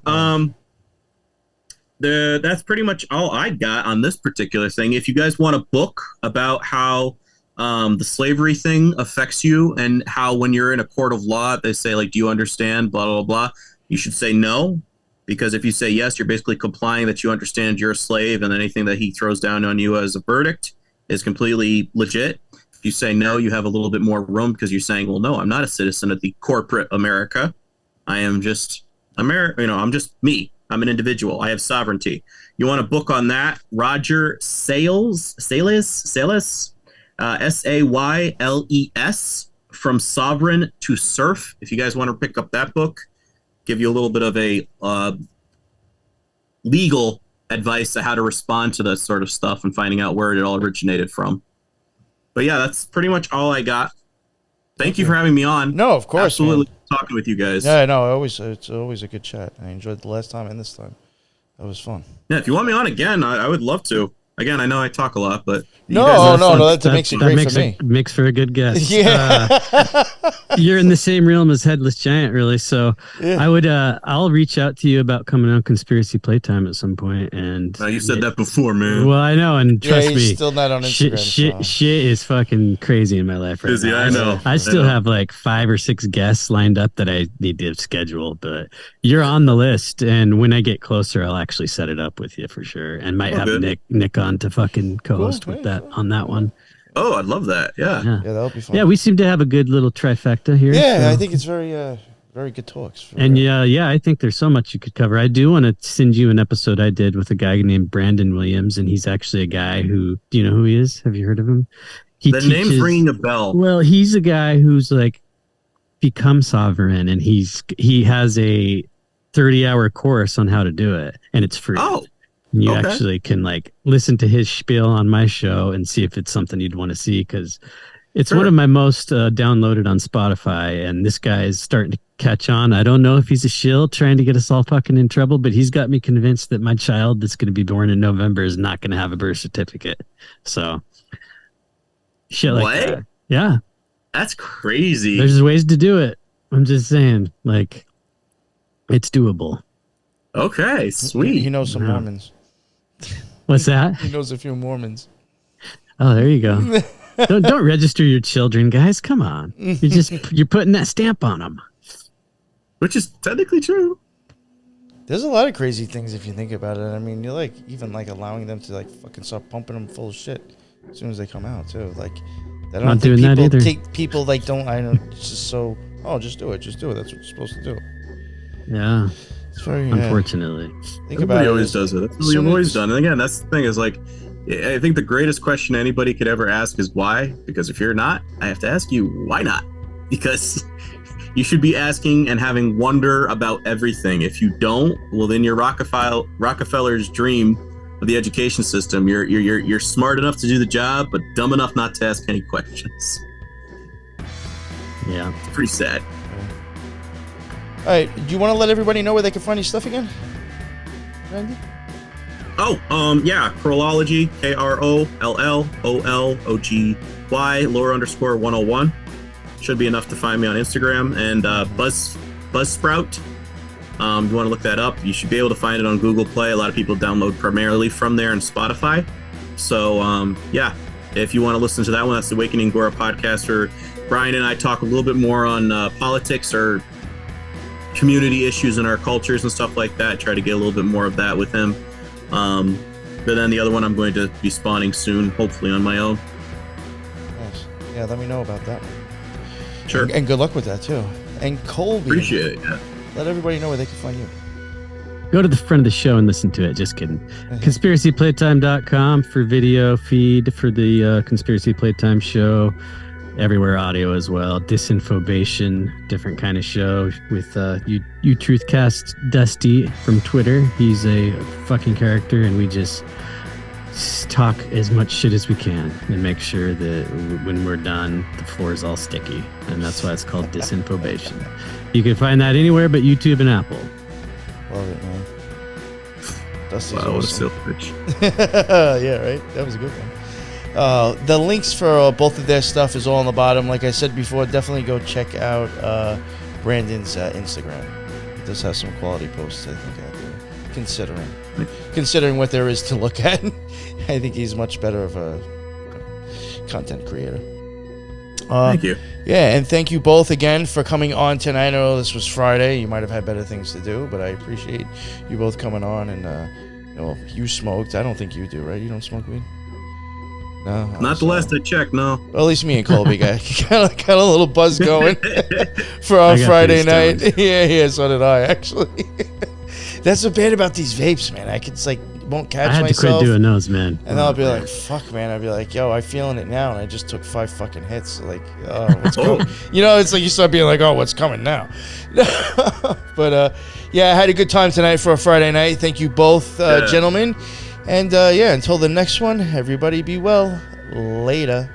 that's pretty much all I got on this particular thing. If you guys want a book about how the slavery thing affects you and how when you're in a court of law, they say, like, do you understand, blah, blah, blah, you should say no. Because if you say yes, you're basically complying that you understand you're a slave, and anything that he throws down on you as a verdict is completely legit. If you say no, you have a little bit more room because you're saying, well, no, I'm not a citizen of the corporate America. I am just I'm just me. I'm an individual. I have sovereignty. You want a book on that? Roger Sayles, Sayles, Sayles, From Sovereign to Serf. If you guys want to pick up that book, give you a little bit of a legal advice on how to respond to that sort of stuff and finding out where it all originated from. But yeah, that's pretty much all I got. Thank you for having me on. No, of course. Absolutely talking with you guys. Yeah, no, it's always a good chat. I enjoyed the last time and this time. That was fun. Yeah, if you want me on again, I would love to. Again, I know I talk a lot, but no, that makes it great for me. Makes for a good guest. Yeah, you're in the same realm as Headless Giant, really. So yeah. I'll reach out to you about coming on Conspiracy Playtime at some point. And you said that before, man. Well, I know, and trust me, still not on Instagram. Shit is fucking crazy in my life right now. I know. I still have like 5 or 6 guests lined up that I need to schedule, but you're on the list. And when I get closer, I'll actually set it up with you for sure, and might have Nick on to fucking co-host with that on that one. Oh, I'd love that. Yeah, that'll be fun. Yeah, we seem to have a good little trifecta here. Yeah, so. I think it's very good talks. And I think there's so much you could cover. I do want to send you an episode I did with a guy named Brandon Williams, and he's actually a guy who, do you know who he is? Have you heard of him? The name's ringing a bell. Well, he's a guy who's like become sovereign, and he has a 30-hour course on how to do it, and it's free. Oh. You actually can like listen to his spiel on my show and see if it's something you'd want to see, because it's one of my most downloaded on Spotify, and this guy is starting to catch on. I don't know if he's a shill trying to get us all fucking in trouble, but he's got me convinced that my child that's going to be born in November is not going to have a birth certificate. So shit like that. Yeah. That's crazy. There's ways to do it. I'm just saying, like, it's doable. Okay, sweet. He knows some Mormons. What's that? He knows a few Mormons. Oh, there you go. don't register your children, guys. Come on. You're putting that stamp on them. Which is technically true. There's a lot of crazy things if you think about it. I mean, you're like even like allowing them to like fucking start pumping them full of shit as soon as they come out too. Like, I don't Not think doing that either. People like don't. I don't. It's just so. Oh, just do it. Just do it. That's what you're supposed to do. Yeah. It's very unfortunately. Think about it. Always does it. That's what we've always done. And again, that's the thing is like, I think the greatest question anybody could ever ask is why. Because if you're not, I have to ask you why not. Because you should be asking and having wonder about everything. If you don't, well, then you're Rockefeller's dream of the education system. You're smart enough to do the job, but dumb enough not to ask any questions. Yeah, it's pretty sad. All right, do you want to let everybody know where they can find your stuff again, Randy? Oh, yeah, Krolology, KROLLOLOGY, _101. Should be enough to find me on Instagram. And Buzzsprout, you want to look that up. You should be able to find it on Google Play. A lot of people download primarily from there and Spotify. So, yeah, if you want to listen to that one, that's the Awakening Agora podcast, where Brian and I talk a little bit more on politics or community issues in our cultures and stuff like that. Try to get a little bit more of that with him. But then the other one I'm going to be spawning soon, hopefully on my own. Nice. Yeah, let me know about that. Sure. And good luck with that too. And Colby, appreciate it. Yeah. Let everybody know where they can find you. Go to the front of the show and listen to it. Just kidding. ConspiracyPlaytime.com for video feed for the Conspiracy Playtime show. Everywhere audio as well. Disinfobation, different kind of show with you Truthcast Dusty from Twitter. He's a fucking character, and we just talk as much shit as we can and make sure that when we're done, the floor is all sticky. And that's why it's called Disinfobation. You can find that anywhere but YouTube and Apple. Love it, man. Dusty's awesome. What a silk bitch. Yeah, right? That was a good one. The links for both of their stuff is all on the bottom. Like I said before, definitely go check out Brandon's Instagram. It does have some quality posts, I think, out there. Considering what there is to look at, I think he's much better of a content creator. Thank you. Yeah, and thank you both again for coming on tonight. I know this was Friday. You might have had better things to do, but I appreciate you both coming on. And, you smoked. I don't think you do, right? You don't smoke weed? No? Not the last I checked, no. Well, at least me and Colby got a little buzz going for our Friday night. Yeah, so did I, actually. That's so bad about these vapes, man. Won't catch myself. I had to quit doing those, man. And then I'll be like, fuck, man. I'll be like, yo, I'm feeling it now. And I just took 5 fucking hits. Like, oh, what's coming? It's like you start being like, oh, what's coming now? But, yeah, I had a good time tonight for a Friday night. Thank you both, gentlemen. And, until the next one, everybody be well. Later.